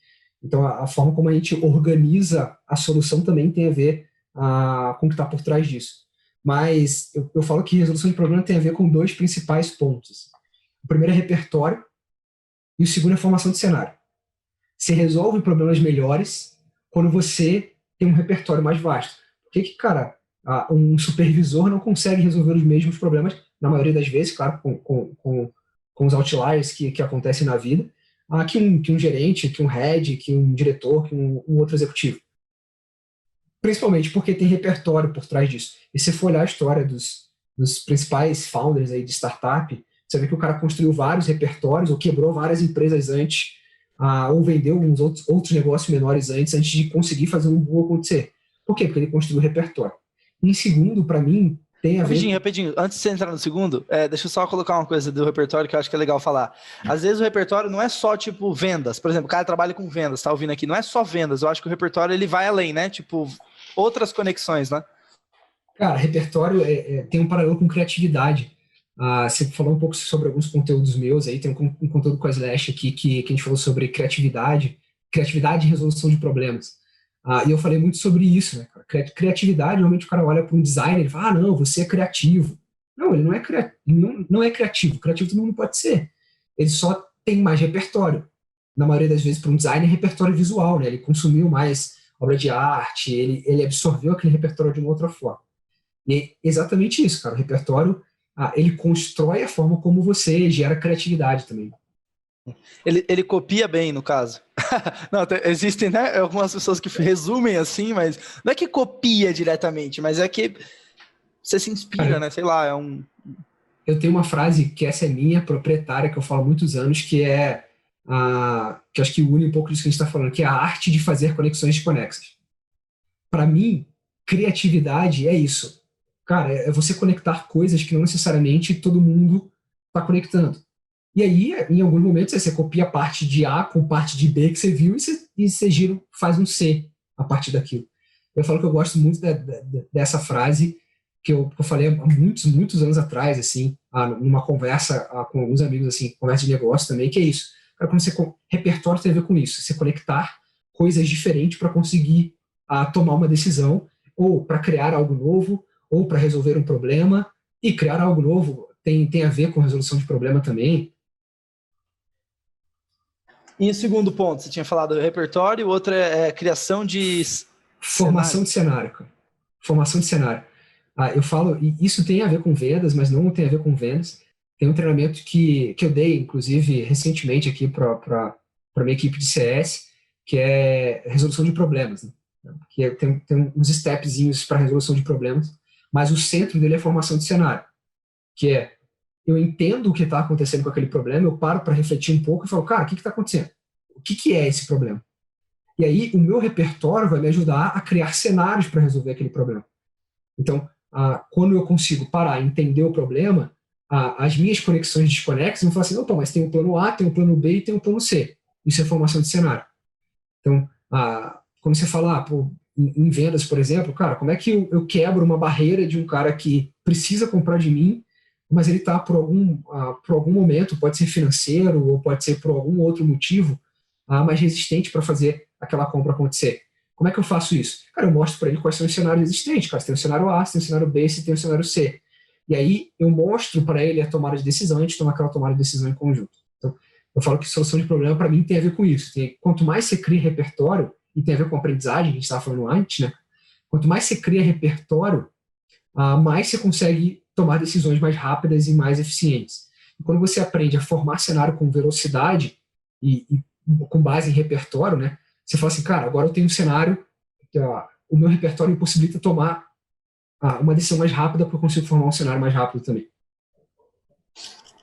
Então, a forma como a gente organiza a solução também tem a ver com o que está por trás disso. Mas eu falo que resolução de problema tem a ver com dois principais pontos. O primeiro é repertório e o segundo é formação de cenário. Você resolve problemas melhores quando você tem um repertório mais vasto. Por que, cara, um supervisor não consegue resolver os mesmos problemas, na maioria das vezes, claro, com os outliers que acontecem na vida, que um gerente, que um head, que um diretor, que um outro executivo. Principalmente porque tem repertório por trás disso. E se for olhar a história dos principais founders aí de startup, você vê que o cara construiu vários repertórios ou quebrou várias empresas antes, ou vendeu uns outros negócios menores antes de conseguir fazer um boom acontecer. Por quê? Porque ele construiu repertório. E em segundo, para mim, tem a ver... Rapidinho. Antes de você entrar no segundo, deixa eu só colocar uma coisa do repertório que eu acho que é legal falar. Às vezes o repertório não é só, tipo, vendas. Por exemplo, o cara trabalha com vendas, tá ouvindo aqui. Não é só vendas. Eu acho que o repertório, ele vai além, né? Tipo, outras conexões, né? Cara, repertório tem um paralelo com criatividade. Você falou um pouco sobre alguns conteúdos meus aí, tem um conteúdo com a Slash aqui que a gente falou sobre criatividade e resolução de problemas. E eu falei muito sobre isso, né, cara? Criatividade, normalmente o cara olha para um designer e fala, não, você é criativo. Não, ele não é criativo. Criativo todo mundo pode ser. Ele só tem mais repertório. Na maioria das vezes, para um designer, é repertório visual, né? Ele consumiu mais obra de arte, ele absorveu aquele repertório de uma outra forma. E é exatamente isso, cara. O repertório, ele constrói a forma como você gera criatividade também. Ele copia bem, no caso. Não, existem, né, algumas pessoas que resumem assim, mas não é que copia diretamente, mas é que você se inspira, cara, né? Sei lá, Eu tenho uma frase que essa é minha, proprietária, que eu falo há muitos anos, que que acho que une um pouco disso que a gente está falando, que é a arte de fazer conexões desconexas. Para mim, criatividade é isso. Cara, é você conectar coisas que não necessariamente todo mundo está conectando. E aí, em alguns momentos, você copia parte de A com parte de B que você viu e você gira, faz um C a partir daquilo. Eu falo que eu gosto muito dessa frase que eu falei há muitos anos atrás, assim, numa conversa com alguns amigos, assim, conversa de negócio também, que é isso. Cara, quando você repertório tem a ver com isso, você conectar coisas diferentes para conseguir tomar uma decisão, ou para criar algo novo, ou para resolver um problema, e criar algo novo tem a ver com resolução de problema também. E o segundo ponto, você tinha falado do repertório, o outro é criação de formação de cenário, cara. Formação de cenário. Eu falo, e isso tem a ver com vendas, mas não tem a ver com vendas. Tem um treinamento que eu dei, inclusive, recentemente aqui para minha equipe de CS, que é resolução de problemas. Né? Que tem uns stepzinhos para resolução de problemas, mas o centro dele é formação de cenário. que é, eu entendo o que está acontecendo com aquele problema, eu paro para refletir um pouco e falo, cara, o que está acontecendo? O que é esse problema? E aí o meu repertório vai me ajudar a criar cenários para resolver aquele problema. Então, quando eu consigo parar e entender o problema, as minhas conexões desconexas vão falar assim, opa, mas tem o plano A, tem o plano B e tem o plano C. Isso é formação de cenário. Então, quando você fala, em vendas, por exemplo, cara, como é que eu quebro uma barreira de um cara que precisa comprar de mim, mas ele está por algum momento, pode ser financeiro ou pode ser por algum outro motivo, mais resistente para fazer aquela compra acontecer. Como é que eu faço isso? Cara, eu mostro para ele quais são os cenários existentes. Cara, você tem o cenário A, você tem o cenário B, você tem o cenário C. E aí eu mostro para ele a tomada de decisão e a gente toma aquela tomada de decisão em conjunto. Então, eu falo que solução de problema para mim tem a ver com isso. Quanto mais você cria repertório, e tem a ver com aprendizagem, a gente estava falando antes, né? Quanto mais você cria repertório, mais você consegue tomar decisões mais rápidas e mais eficientes. E quando você aprende a formar cenário com velocidade e com base em repertório, né? Você fala assim, cara, agora eu tenho um cenário, o meu repertório me possibilita tomar uma decisão mais rápida porque eu consigo formar um cenário mais rápido também.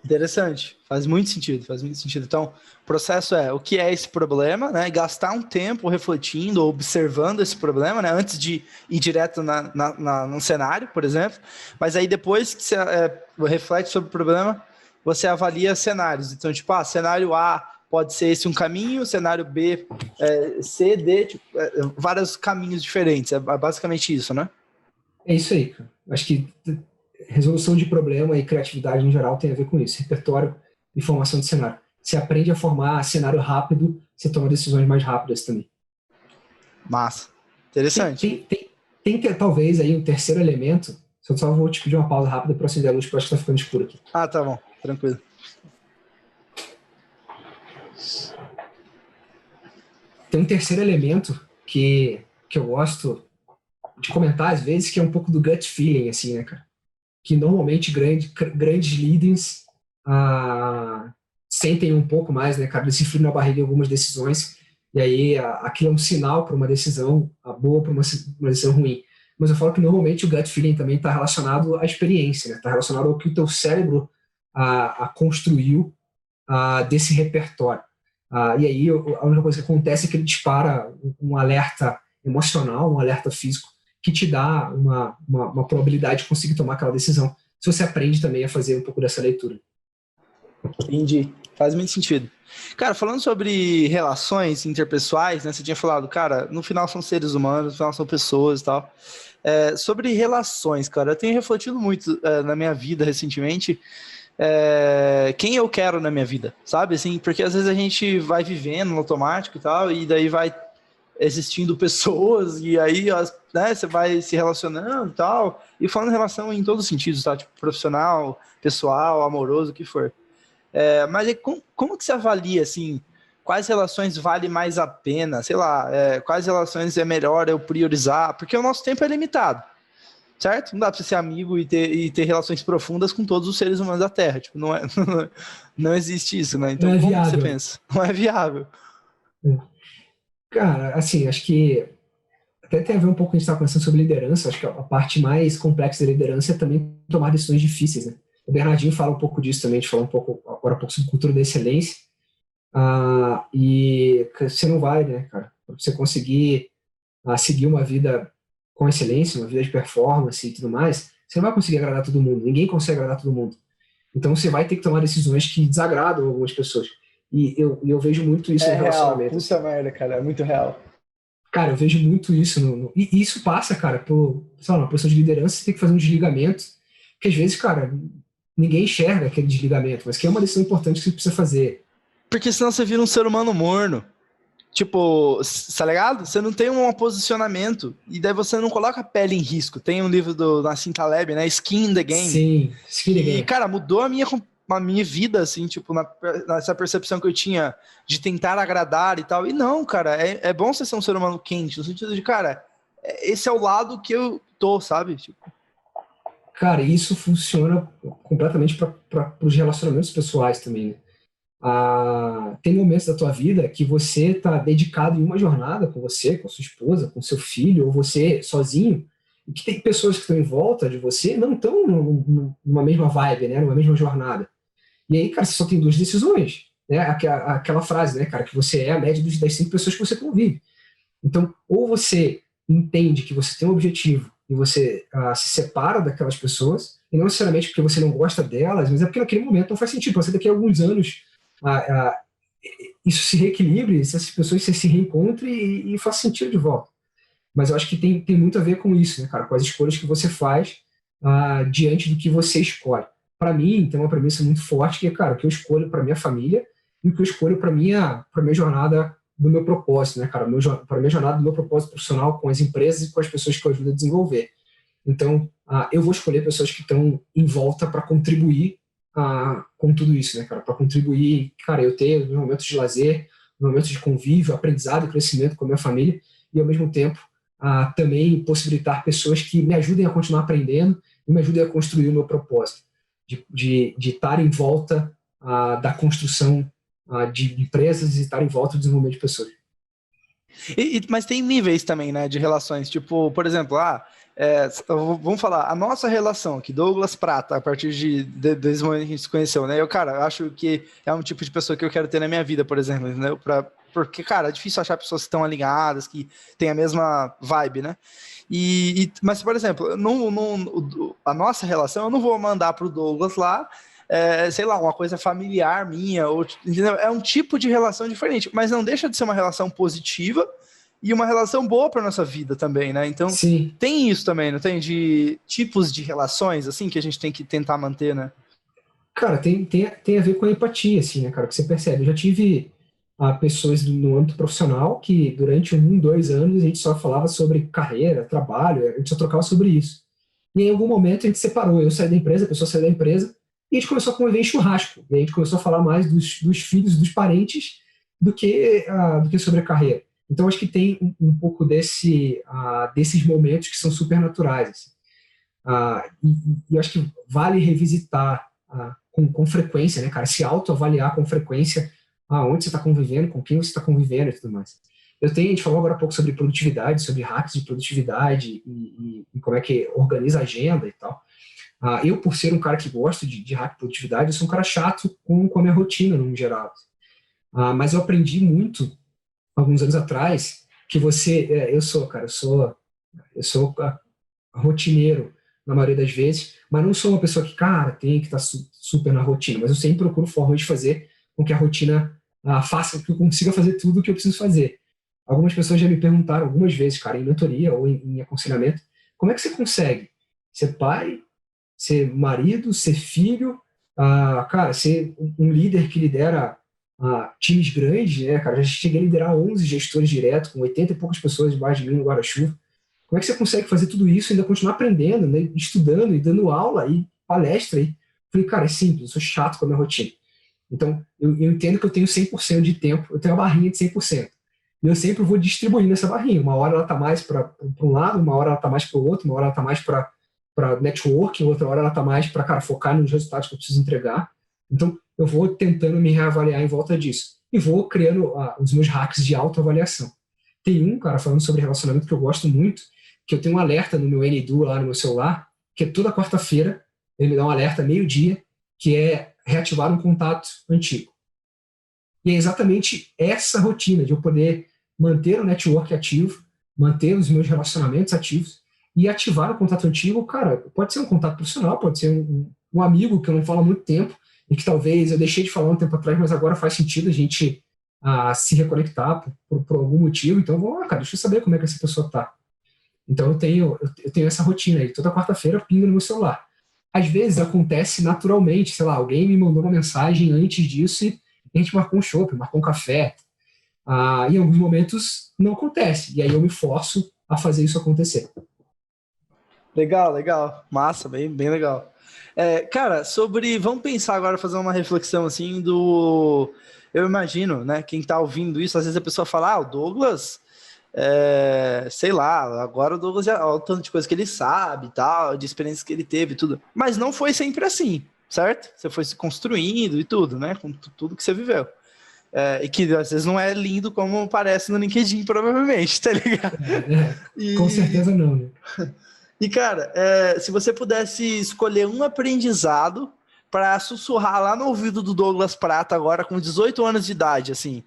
Interessante, faz muito sentido, faz muito sentido. Então, o processo é o que é esse problema, né? Gastar um tempo refletindo, observando esse problema, né? Antes de ir direto num cenário, por exemplo. Mas aí depois que você reflete sobre o problema, você avalia cenários. Então, tipo, cenário A pode ser esse um caminho, cenário B, C, D, tipo, vários caminhos diferentes. É basicamente isso, né? É isso aí, cara. Acho que resolução de problema e criatividade no geral tem a ver com isso. Repertório e formação de cenário. Você aprende a formar cenário rápido, você toma decisões mais rápidas também. Massa. Interessante. Tem talvez aí um terceiro elemento. Só vou te pedir uma pausa rápida para acender a luz, porque eu acho que está ficando escuro aqui. Tá bom. Tranquilo. Tem um terceiro elemento que eu gosto de comentar às vezes, que é um pouco do gut feeling, assim, né, cara? Que normalmente grandes líderes sentem um pouco mais, né, cara, desse frio na barriga em algumas decisões, e aí aquilo é um sinal para uma decisão boa, para uma decisão ruim. Mas eu falo que normalmente o gut feeling também está relacionado à experiência, né? Está relacionado ao que o teu cérebro construiu desse repertório. E aí a única coisa que acontece é que ele dispara um alerta emocional, um alerta físico, que te dá uma probabilidade de conseguir tomar aquela decisão. Se você aprende também a fazer um pouco dessa leitura. Entendi. Faz muito sentido. Cara, falando sobre relações interpessoais, né? Você tinha falado, cara, no final são seres humanos, no final são pessoas e tal. Sobre relações, cara, eu tenho refletido muito na minha vida recentemente quem eu quero na minha vida, sabe? Assim, porque às vezes a gente vai vivendo no automático e tal, e daí vai existindo pessoas, e aí né, você vai se relacionando e tal, e falando relação em todos os sentidos, tá? Tipo, profissional, pessoal, amoroso, o que for. Mas como que você avalia, assim, quais relações vale mais a pena? Sei lá, quais relações é melhor eu priorizar? Porque o nosso tempo é limitado, certo? Não dá pra você ser amigo e ter relações profundas com todos os seres humanos da Terra. Tipo, não existe isso, né? Então, como que você pensa? Não é viável. Cara, assim, acho que até tem a ver um pouco com o que a gente estava conversando sobre liderança. Acho que a parte mais complexa da liderança é também tomar decisões difíceis, né? O Bernardinho fala um pouco disso também, a gente falou agora um pouco sobre cultura da excelência. E você não vai, né, cara? Para você conseguir seguir uma vida com excelência, uma vida de performance e tudo mais, você não vai conseguir agradar todo mundo. Ninguém consegue agradar todo mundo. Então você vai ter que tomar decisões que desagradam algumas pessoas. E eu vejo muito isso no relacionamento. Puta merda, cara, é muito real. Cara, eu vejo muito isso. E isso passa, cara, sei lá, na posição de liderança, você tem que fazer um desligamento, que às vezes, cara, ninguém enxerga aquele desligamento, mas que é uma decisão importante que você precisa fazer. Porque senão você vira um ser humano morno. Tipo, tá ligado? Você não tem um posicionamento, e daí você não coloca a pele em risco. Tem um livro do Nassim Taleb, né? Skin in the Game. Sim, Skin in the Game. E, cara, mudou a minha vida, assim, tipo, nessa percepção que eu tinha de tentar agradar e tal. E não, cara, é bom você ser um ser humano quente, no sentido de, cara, esse é o lado que eu tô, sabe? Tipo. Cara, isso funciona completamente para os relacionamentos pessoais também, né? Tem momentos da tua vida que você tá dedicado em uma jornada com você, com a sua esposa, com seu filho, ou você sozinho, e que tem pessoas que estão em volta de você não estão numa mesma vibe, né? Numa mesma jornada. E aí, cara, você só tem duas decisões, né? Aquela frase, né, cara, que você é a média das 5 pessoas que você convive. Então, ou você entende que você tem um objetivo e você se separa daquelas pessoas, e não necessariamente porque você não gosta delas, mas é porque naquele momento não faz sentido. Pode ser daqui a alguns anos isso se reequilibre, essas pessoas se reencontrem e faça sentido de volta. Mas eu acho que tem muito a ver com isso, né, cara? Com as escolhas que você faz diante do que você escolhe. Para mim, tem uma premissa muito forte que é, cara, o que eu escolho para minha família e o que eu escolho para minha jornada do meu propósito, né, cara? Para minha jornada do meu propósito profissional com as empresas e com as pessoas que eu ajudo a desenvolver. Então, eu vou escolher pessoas que estão em volta para contribuir com tudo isso, né, cara? Para contribuir, cara, eu ter momentos de lazer, momentos de convívio, aprendizado e crescimento com a minha família e, ao mesmo tempo, também possibilitar pessoas que me ajudem a continuar aprendendo e me ajudem a construir o meu propósito, de estar em volta da construção de empresas e estar em volta do desenvolvimento de pessoas. Mas tem níveis também, né, de relações. Tipo, por exemplo, vamos falar, a nossa relação aqui, Douglas Prata, a partir desse momento que a gente se conheceu, né? Eu acho que é um tipo de pessoa que eu quero ter na minha vida, por exemplo, entendeu? Porque, cara, é difícil achar pessoas que estão alinhadas, que têm a mesma vibe, né? Mas, por exemplo, a nossa relação, eu não vou mandar pro Douglas lá, sei lá, uma coisa familiar minha, entendeu? É um tipo de relação diferente, mas não deixa de ser uma relação positiva e uma relação boa para nossa vida também, né? Então, Sim. Tem isso também, não tem? De tipos de relações, assim, que a gente tem que tentar manter, né? Cara, tem a ver com a empatia, assim, né, cara, que você percebe. Eu já tive pessoas no âmbito profissional que durante 2 anos a gente só falava sobre carreira, trabalho, a gente só trocava sobre isso. E em algum momento a gente separou, eu saí da empresa, a pessoa saiu da empresa, e a gente começou a conviver em churrasco. E a gente começou a falar mais dos filhos, dos parentes, do que sobre a carreira. Então acho que tem um pouco desses momentos que são super naturais. Assim. E acho que vale revisitar com frequência, né, cara? Se autoavaliar com frequência onde você está convivendo, com quem você está convivendo e tudo mais. A gente falou agora há pouco sobre produtividade, sobre hacks de produtividade e como é que organiza a agenda e tal. Eu, por ser um cara que gosta de hack de produtividade, eu sou um cara chato com a minha rotina, no geral. Mas eu aprendi muito, alguns anos atrás, que eu sou rotineiro na maioria das vezes, mas não sou uma pessoa que, cara, tem que estar super na rotina, mas eu sempre procuro formas de fazer com que a rotina faça que eu consiga fazer tudo o que eu preciso fazer. Algumas pessoas já me perguntaram algumas vezes, cara, em mentoria ou em aconselhamento, como é que você consegue ser pai, ser marido, ser filho, cara, ser um líder que lidera times grandes, né, cara? Já cheguei a liderar 11 gestores direto, com 80 e poucas pessoas debaixo de mim no guarda-chuva. Como é que você consegue fazer tudo isso e ainda continuar aprendendo, né, estudando e dando aula e palestra? Falei, cara, é simples, eu sou chato com a minha rotina. Então, eu entendo que eu tenho 100% de tempo, eu tenho uma barrinha de 100%. E eu sempre vou distribuindo essa barrinha. Uma hora ela está mais para um lado, uma hora ela está mais para o outro, uma hora ela está mais para networking, outra hora ela está mais para, cara, focar nos resultados que eu preciso entregar. Então, eu vou tentando me reavaliar em volta disso. E vou criando os meus hacks de autoavaliação. Tem cara, falando sobre relacionamento que eu gosto muito, que eu tenho um alerta no meu NDU lá no meu celular, que é toda quarta-feira, ele me dá um alerta meio-dia, que é reativar um contato antigo. E é exatamente essa rotina de eu poder manter o network ativo, manter os meus relacionamentos ativos e ativar o contato antigo, cara, pode ser um contato profissional, pode ser um amigo que eu não falo há muito tempo e que talvez eu deixei de falar um tempo atrás, mas agora faz sentido a gente se reconectar por algum motivo. Então, cara, deixa eu saber como é que essa pessoa está. Então, eu tenho essa rotina aí. Toda quarta-feira eu pingo no meu celular. Às vezes acontece naturalmente, sei lá, alguém me mandou uma mensagem antes disso e a gente marcou um chopp, marcou um café. Em alguns momentos não acontece. E aí eu me forço a fazer isso acontecer. Legal. Massa, bem legal. Cara, vamos pensar agora, fazer uma reflexão assim eu imagino, né, quem tá ouvindo isso, às vezes a pessoa fala, o Douglas, sei lá, agora o Douglas olha o tanto de coisa que ele sabe e tal, de experiências que ele teve e tudo, mas não foi sempre assim, certo? Você foi se construindo e tudo, né, com tudo que você viveu. E que às vezes não é lindo como parece no LinkedIn, provavelmente, tá ligado? Com certeza não, né? E, cara, se você pudesse escolher um aprendizado para sussurrar lá no ouvido do Douglas Prata agora com 18 anos de idade, assim,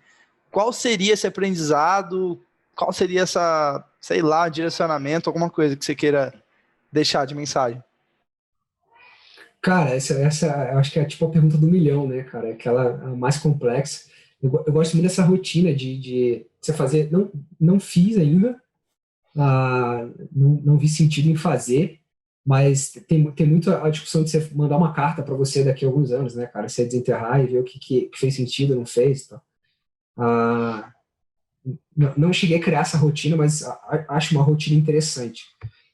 qual seria esse aprendizado? Qual seria essa, sei lá, direcionamento, alguma coisa que você queira deixar de mensagem? Cara, essa eu acho que é tipo a pergunta do milhão, né, cara? Aquela a mais complexa. Eu gosto muito dessa rotina de você fazer. Não fiz ainda, não vi sentido em fazer, mas tem muito a discussão de você mandar uma carta para você daqui a alguns anos, né, cara? Você desenterrar e ver o que fez sentido, não fez. Tá? Ah, não cheguei a criar essa rotina, mas acho uma rotina interessante.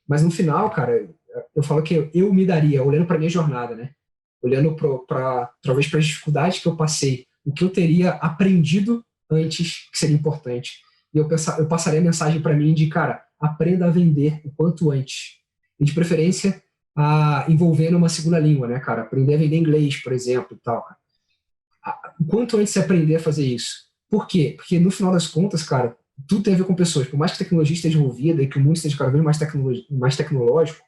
Mas no final, cara, eu falo que eu me daria, olhando para minha jornada, né? Olhando talvez para as dificuldades que eu passei, o que eu teria aprendido antes que seria importante. E eu passaria a mensagem para mim de, cara, aprenda a vender o quanto antes. E de preferência, envolvendo uma segunda língua, né, cara? Aprender a vender inglês, por exemplo, e tal. O quanto antes você aprender a fazer isso. Por quê? Porque no final das contas, cara, tudo tem a ver com pessoas. Por mais que a tecnologia esteja envolvida e que o mundo esteja cada vez mais tecnológico,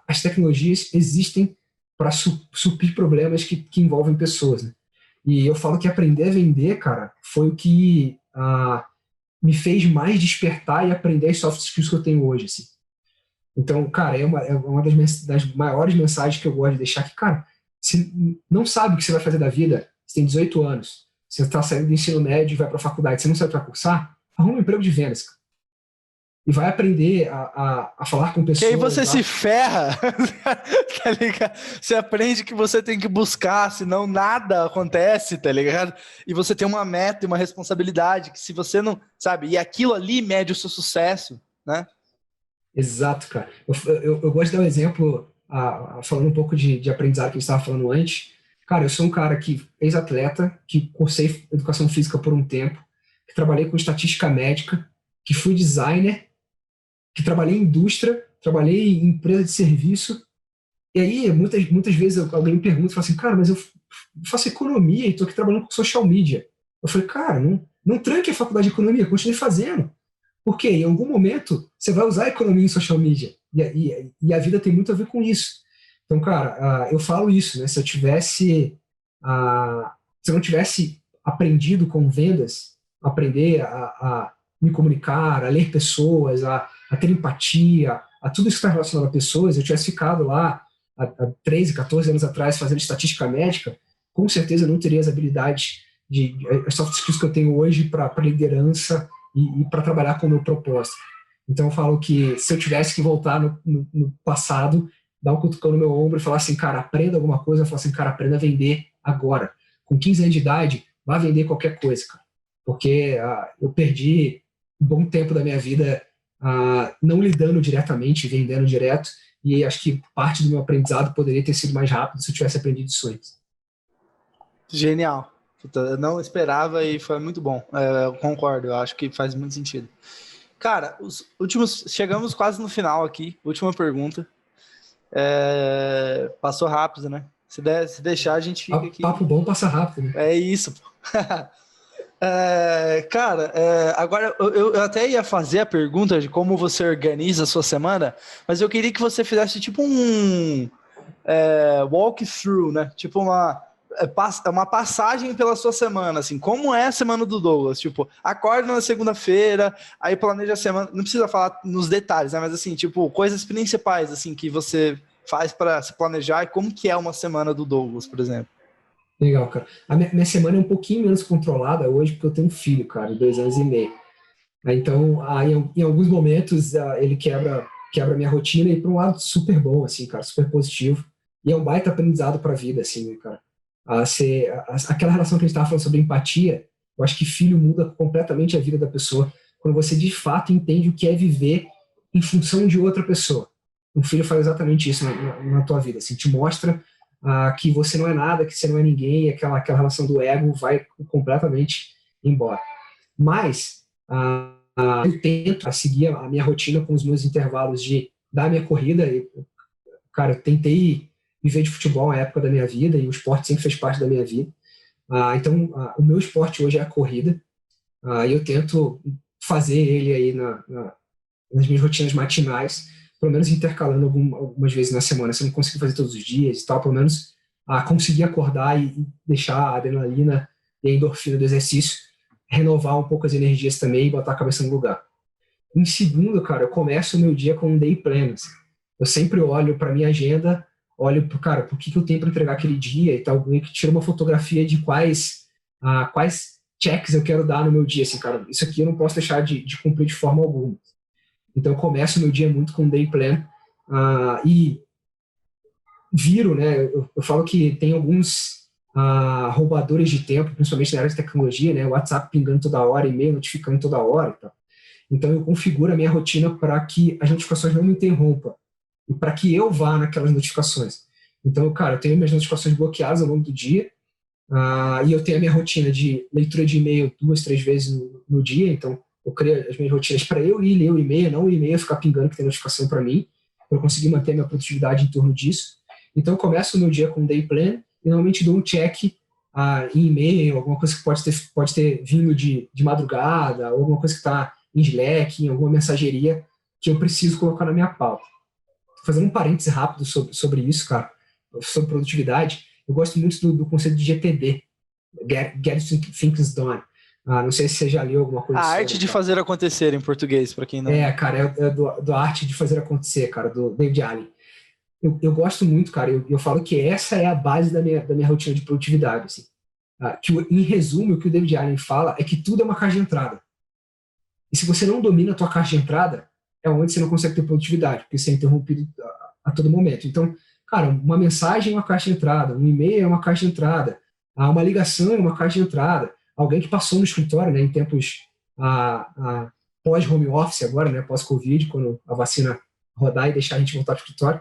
as tecnologias existem para suprir problemas que envolvem pessoas. Né? E eu falo que aprender a vender, cara, foi o que me fez mais despertar e aprender as soft skills que eu tenho hoje. Assim. Então, cara, é uma das maiores mensagens que eu gosto de deixar que, cara, você não sabe o que você vai fazer da vida, você tem 18 anos, você está saindo do ensino médio e vai para a faculdade, você não sabe o que vai cursar, arruma um emprego de vendas, cara. E vai aprender a falar com Que aí pessoas. você se ferra, tá ligado? Você aprende que você tem que buscar, senão nada acontece, tá ligado? E você tem uma meta e uma responsabilidade que se você não, sabe, e aquilo ali mede o seu sucesso, né? Exato, cara. Eu gosto de dar um exemplo, falando um pouco de aprendizado que a gente estava falando antes. Cara, eu sou um cara que, ex-atleta, que cursei educação física por um tempo, que trabalhei com estatística médica, que fui designer, que trabalhei em indústria, trabalhei em empresa de serviço. E aí, muitas vezes alguém me pergunta, fala assim, cara, mas eu faço economia e estou aqui trabalhando com social media. Eu falei, cara, não tranque a faculdade de economia, continue fazendo. Porque em algum momento você vai usar a economia em social media. E a vida tem muito a ver com isso. Então, cara, eu falo isso, né? Se eu não tivesse aprendido com vendas, aprender a me comunicar, a ler pessoas, a ter empatia, a tudo isso que está relacionado a pessoas, eu tivesse ficado lá há 13, 14 anos atrás fazendo estatística médica, com certeza eu não teria as habilidades, as soft skills que eu tenho hoje para liderança e para trabalhar com o meu propósito. Então eu falo que se eu tivesse que voltar no passado, dar um cutucão no meu ombro e falar assim, cara, aprenda alguma coisa, eu falo assim, cara, aprenda a vender agora. Com 15 anos de idade, vá vender qualquer coisa, cara. Porque eu perdi um bom tempo da minha vida não lidando diretamente, vendendo direto, e acho que parte do meu aprendizado poderia ter sido mais rápido se eu tivesse aprendido isso antes. Genial. Puta, eu não esperava e foi muito bom. Eu concordo, eu acho que faz muito sentido. Cara, chegamos quase no final aqui. Última pergunta. Passou rápido, né? Se deixar, a gente fica aqui. Papo bom passa rápido, né? É isso, pô. Cara, agora eu até ia fazer a pergunta de como você organiza a sua semana, mas eu queria que você fizesse tipo um walkthrough, né? Tipo uma passagem pela sua semana, assim, como é a semana do Douglas, tipo, acorda na segunda-feira, aí planeja a semana, não precisa falar nos detalhes, né, mas assim, tipo, coisas principais, assim, que você faz para se planejar e como que é uma semana do Douglas, por exemplo. Legal, cara. A minha semana é um pouquinho menos controlada hoje, porque eu tenho um filho, cara, de 2 anos e meio. Então, em alguns momentos, ele quebra a minha rotina e para um lado super bom, assim, cara, super positivo. E é um baita aprendizado para a vida, assim, né, cara. Aquela relação que a gente estava falando sobre empatia, eu acho que filho muda completamente a vida da pessoa quando você de fato entende o que é viver em função de outra pessoa. Um filho faz exatamente isso na tua vida, assim, te mostra que você não é nada, que você não é ninguém, e aquela relação do ego vai completamente embora. Mas eu tento seguir a minha rotina com os meus intervalos de dar minha corrida. Cara, eu tentei viver de futebol na época da minha vida e o esporte sempre fez parte da minha vida. Então, o meu esporte hoje é a corrida e eu tento fazer ele aí nas minhas rotinas matinais, pelo menos intercalando algumas vezes na semana. Se eu não conseguir fazer todos os dias e tal, pelo menos conseguir acordar e deixar a adrenalina e a endorfina do exercício renovar um pouco as energias também e botar a cabeça no lugar. Em segundo, cara, eu começo o meu dia com um day plan. Assim. Eu sempre olho para minha agenda, olho para, cara, por que eu tenho para entregar aquele dia e tal, meio que tiro uma fotografia de quais checks eu quero dar no meu dia, assim, cara, isso aqui eu não posso deixar de cumprir de forma alguma. Então eu começo o meu dia muito com um day plan e viro, né, eu falo que tem alguns roubadores de tempo, principalmente na área de tecnologia, né, o WhatsApp pingando toda hora, e-mail notificando toda hora e tal. Então eu configuro a minha rotina para que as notificações não me interrompam e para que eu vá naquelas notificações. Então, cara, eu tenho minhas notificações bloqueadas ao longo do dia e eu tenho a minha rotina de leitura de e-mail 2, 3 vezes no dia. Então, eu crio as minhas rotinas para eu ir ler o e-mail, não o e-mail ficar pingando que tem notificação para mim, para eu conseguir manter a minha produtividade em torno disso. Então, eu começo o meu dia com um day plan e normalmente dou um check em e-mail, alguma coisa que pode ter vindo de madrugada, ou alguma coisa que está em Slack, em alguma mensageria que eu preciso colocar na minha pauta. Fazendo um parêntese rápido sobre isso, cara, sobre produtividade, eu gosto muito do conceito de GTD, Get Things Done. Não sei se você já leu alguma coisa A sobre, arte de cara. fazer acontecer em português, para quem não... Cara, do Arte de Fazer Acontecer, cara, do David Allen. Eu gosto muito, cara, eu falo que essa é a base da minha rotina de produtividade. Assim. Em resumo, o que o David Allen fala é que tudo é uma caixa de entrada. E se você não domina a tua caixa de entrada, é onde você não consegue ter produtividade, porque você é interrompido a todo momento. Então, cara, uma mensagem é uma caixa de entrada, um e-mail é uma caixa de entrada, uma ligação é uma caixa de entrada, alguém que passou no escritório, né, em tempos pós-home office agora, né, pós-Covid, quando a vacina rodar e deixar a gente voltar para o escritório,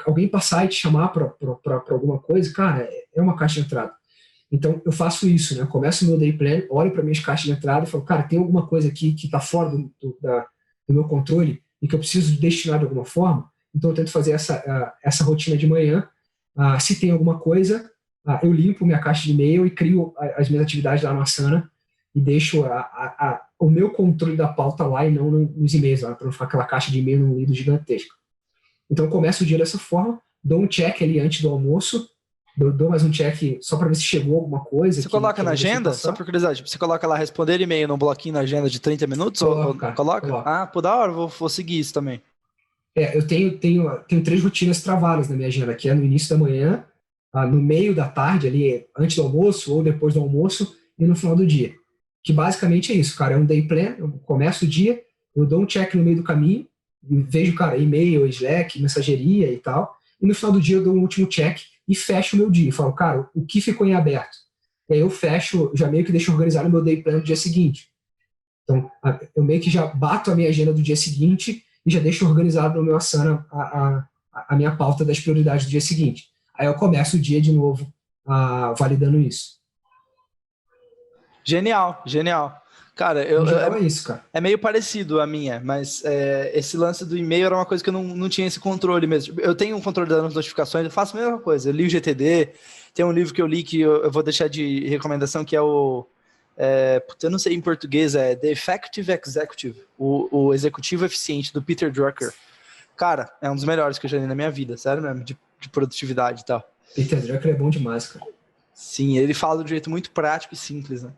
alguém passar e te chamar para alguma coisa, cara, é uma caixa de entrada. Então, eu faço isso, né? Eu começo o meu day plan, olho para minhas caixas de entrada e falo, cara, tem alguma coisa aqui que está fora do meu controle e que eu preciso destinar de alguma forma? Então, eu tento fazer essa rotina de manhã. Se tem alguma coisa, eu limpo minha caixa de e-mail e crio as minhas atividades lá no Asana e deixo o meu controle da pauta lá e não nos e-mails, para não ficar aquela caixa de e-mail num lido gigantesco. Então, eu começo o dia dessa forma, dou um check ali antes do almoço, dou mais um check só para ver se chegou alguma coisa. Você coloca na agenda? Só por curiosidade. Você coloca lá responder e-mail num bloquinho na agenda de 30 minutos? Coloca? Coloca. Pô, da hora, vou seguir isso também. Eu tenho 3 rotinas travadas na minha agenda, que é no início da manhã, no meio da tarde, ali antes do almoço ou depois do almoço, e no final do dia. Que basicamente é isso, cara. É um day plan, eu começo o dia, eu dou um check no meio do caminho, e vejo, cara, e-mail, Slack, mensageria e tal, e no final do dia eu dou um último check e fecho o meu dia. Falo, cara, o que ficou em aberto? E aí eu fecho, já meio que deixo organizado o meu day plan do dia seguinte. Então, eu meio que já bato a minha agenda do dia seguinte e já deixo organizado no meu Asana a minha pauta das prioridades do dia seguinte. Aí eu começo o dia de novo validando isso. Genial, genial. Cara, é isso, cara. É meio parecido a minha, mas esse lance do e-mail era uma coisa que eu não tinha esse controle mesmo. Eu tenho um controle das notificações, eu faço a mesma coisa. Eu li o GTD, tem um livro que eu li que eu vou deixar de recomendação, que é eu não sei em português, é The Effective Executive, o Executivo Eficiente, do Peter Drucker. Cara, é um dos melhores que eu já li na minha vida, sério mesmo, de produtividade e tal. Peter Drucker é bom demais, cara. Sim, ele fala de um jeito muito prático e simples, né?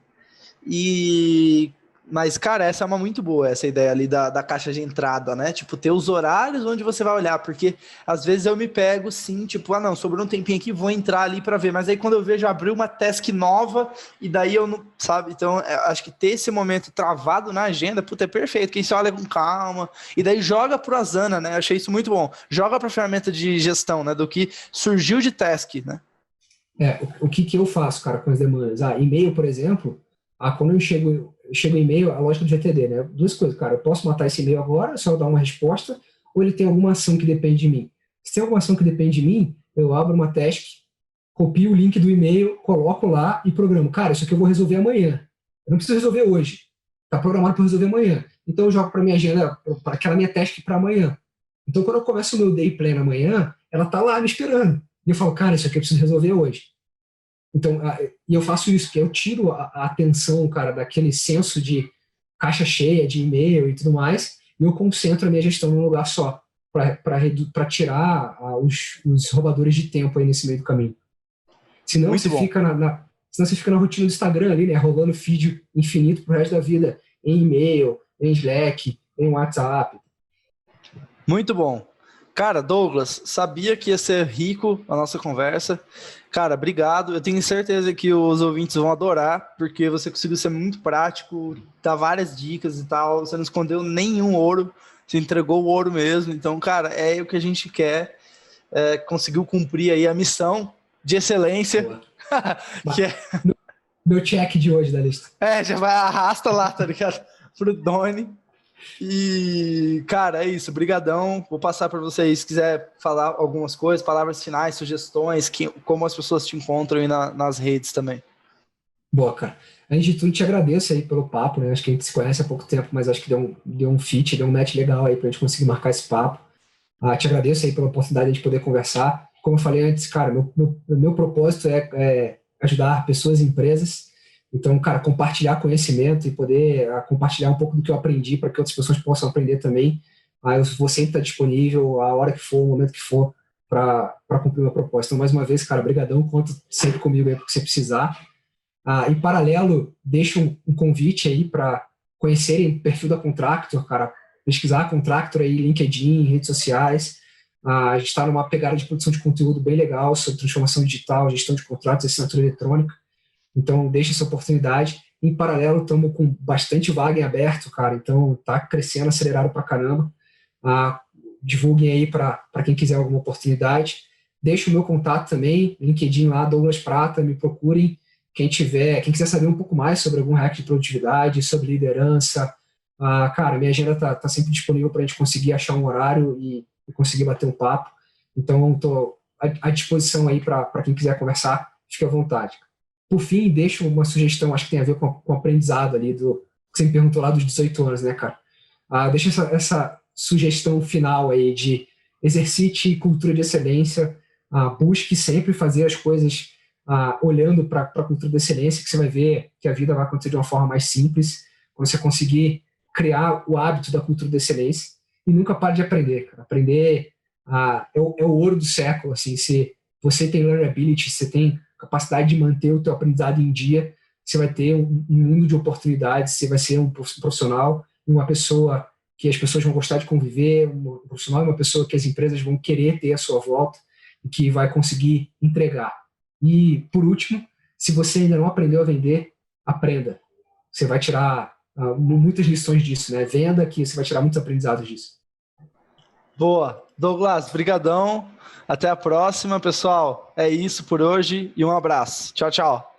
Mas, cara, essa é uma muito boa, essa ideia ali da caixa de entrada, né? Tipo, ter os horários onde você vai olhar, porque às vezes eu me pego, sim, tipo, não, sobrou um tempinho aqui, vou entrar ali pra ver, mas aí quando eu vejo, abriu uma task nova, e daí eu não, sabe? Então, acho que ter esse momento travado na agenda, puta, é perfeito, que aí você olha com calma, e daí joga pro Asana, né? Eu achei isso muito bom. Joga pra ferramenta de gestão, né? Do que surgiu de task, né? O que eu faço, cara, com as demandas? E-mail, por exemplo, quando eu chego em e-mail, a lógica do GTD, né? 2 coisas, cara. Eu posso matar esse e-mail agora, só dar uma resposta, ou ele tem alguma ação que depende de mim. Se tem alguma ação que depende de mim, eu abro uma task, copio o link do e-mail, coloco lá e programo. Cara, isso aqui eu vou resolver amanhã. Eu não preciso resolver hoje. Está programado para resolver amanhã. Então eu jogo para minha agenda, para aquela minha task para amanhã. Então quando eu começo o meu day plan amanhã, ela está lá me esperando. E eu falo, cara, isso aqui eu preciso resolver hoje. Então, e eu faço isso, que eu tiro a atenção, cara, daquele senso de caixa cheia, de e-mail e tudo mais, e eu concentro a minha gestão num lugar só, para tirar os roubadores de tempo aí nesse meio do caminho. Senão Muito você bom. fica senão você fica na rotina do Instagram ali, né? Rolando feed infinito pro resto da vida, em e-mail, em Slack, em WhatsApp. Muito bom. Cara, Douglas, sabia que ia ser rico a nossa conversa. Cara, obrigado. Eu tenho certeza que os ouvintes vão adorar, porque você conseguiu ser muito prático, dar várias dicas e tal. Você não escondeu nenhum ouro, você entregou o ouro mesmo. Então, cara, é o que a gente quer. Conseguiu cumprir aí a missão de excelência, que é, Meu check de hoje da lista. já vai arrasta lá, tá ligado? Pro Doni. E, cara, é isso. Brigadão. Vou passar para vocês, se quiser falar algumas coisas, palavras finais, sugestões, como as pessoas te encontram aí nas redes também. Boa, cara. Antes de tudo, te agradeço aí pelo papo, né? Acho que a gente se conhece há pouco tempo, mas acho que deu um fit, deu um match legal aí pra gente conseguir marcar esse papo. Te agradeço aí pela oportunidade de poder conversar. Como eu falei antes, cara, meu propósito é ajudar pessoas e empresas. Então, cara, compartilhar conhecimento e poder compartilhar um pouco do que eu aprendi para que outras pessoas possam aprender também. Eu vou sempre estar disponível a hora que for, o momento que for, para cumprir meu propósito. Então, mais uma vez, cara, brigadão, conta sempre comigo aí para você precisar. Em paralelo, deixo um convite aí para conhecerem o perfil da Contractor, cara, pesquisar a Contractor aí, LinkedIn, redes sociais. A gente está numa pegada de produção de conteúdo bem legal sobre transformação digital, gestão de contratos, assinatura eletrônica. Então, deixe essa oportunidade. Em paralelo, estamos com bastante vaga em aberto, cara. Então, está crescendo, acelerado pra caramba. Divulguem aí para quem quiser alguma oportunidade. Deixe o meu contato também, LinkedIn lá, Douglas Prata, me procurem. Quem quiser saber um pouco mais sobre algum hack de produtividade, sobre liderança, cara, minha agenda tá sempre disponível para a gente conseguir achar um horário e conseguir bater um papo. Então, estou à disposição aí para quem quiser conversar, fique à vontade. Por fim, deixo uma sugestão, acho que tem a ver com o aprendizado ali, que você me perguntou lá dos 18 anos, né, cara? Deixa essa sugestão final aí de exercite cultura de excelência, busque sempre fazer as coisas olhando para a cultura da excelência, que você vai ver que a vida vai acontecer de uma forma mais simples, quando você conseguir criar o hábito da cultura da excelência, e nunca pare de aprender, cara. Aprender é o ouro do século, assim, se você tem learnability, você tem capacidade de manter o teu aprendizado em dia, você vai ter um mundo de oportunidades, você vai ser um profissional, uma pessoa que as pessoas vão gostar de conviver, um profissional, uma pessoa que as empresas vão querer ter à sua volta e que vai conseguir entregar. E, por último, se você ainda não aprendeu a vender, aprenda. Você vai tirar muitas lições disso, né? Venda, que você vai tirar muitos aprendizados disso. Boa. Douglas, brigadão. Até a próxima, pessoal. É isso por hoje e um abraço. Tchau, tchau.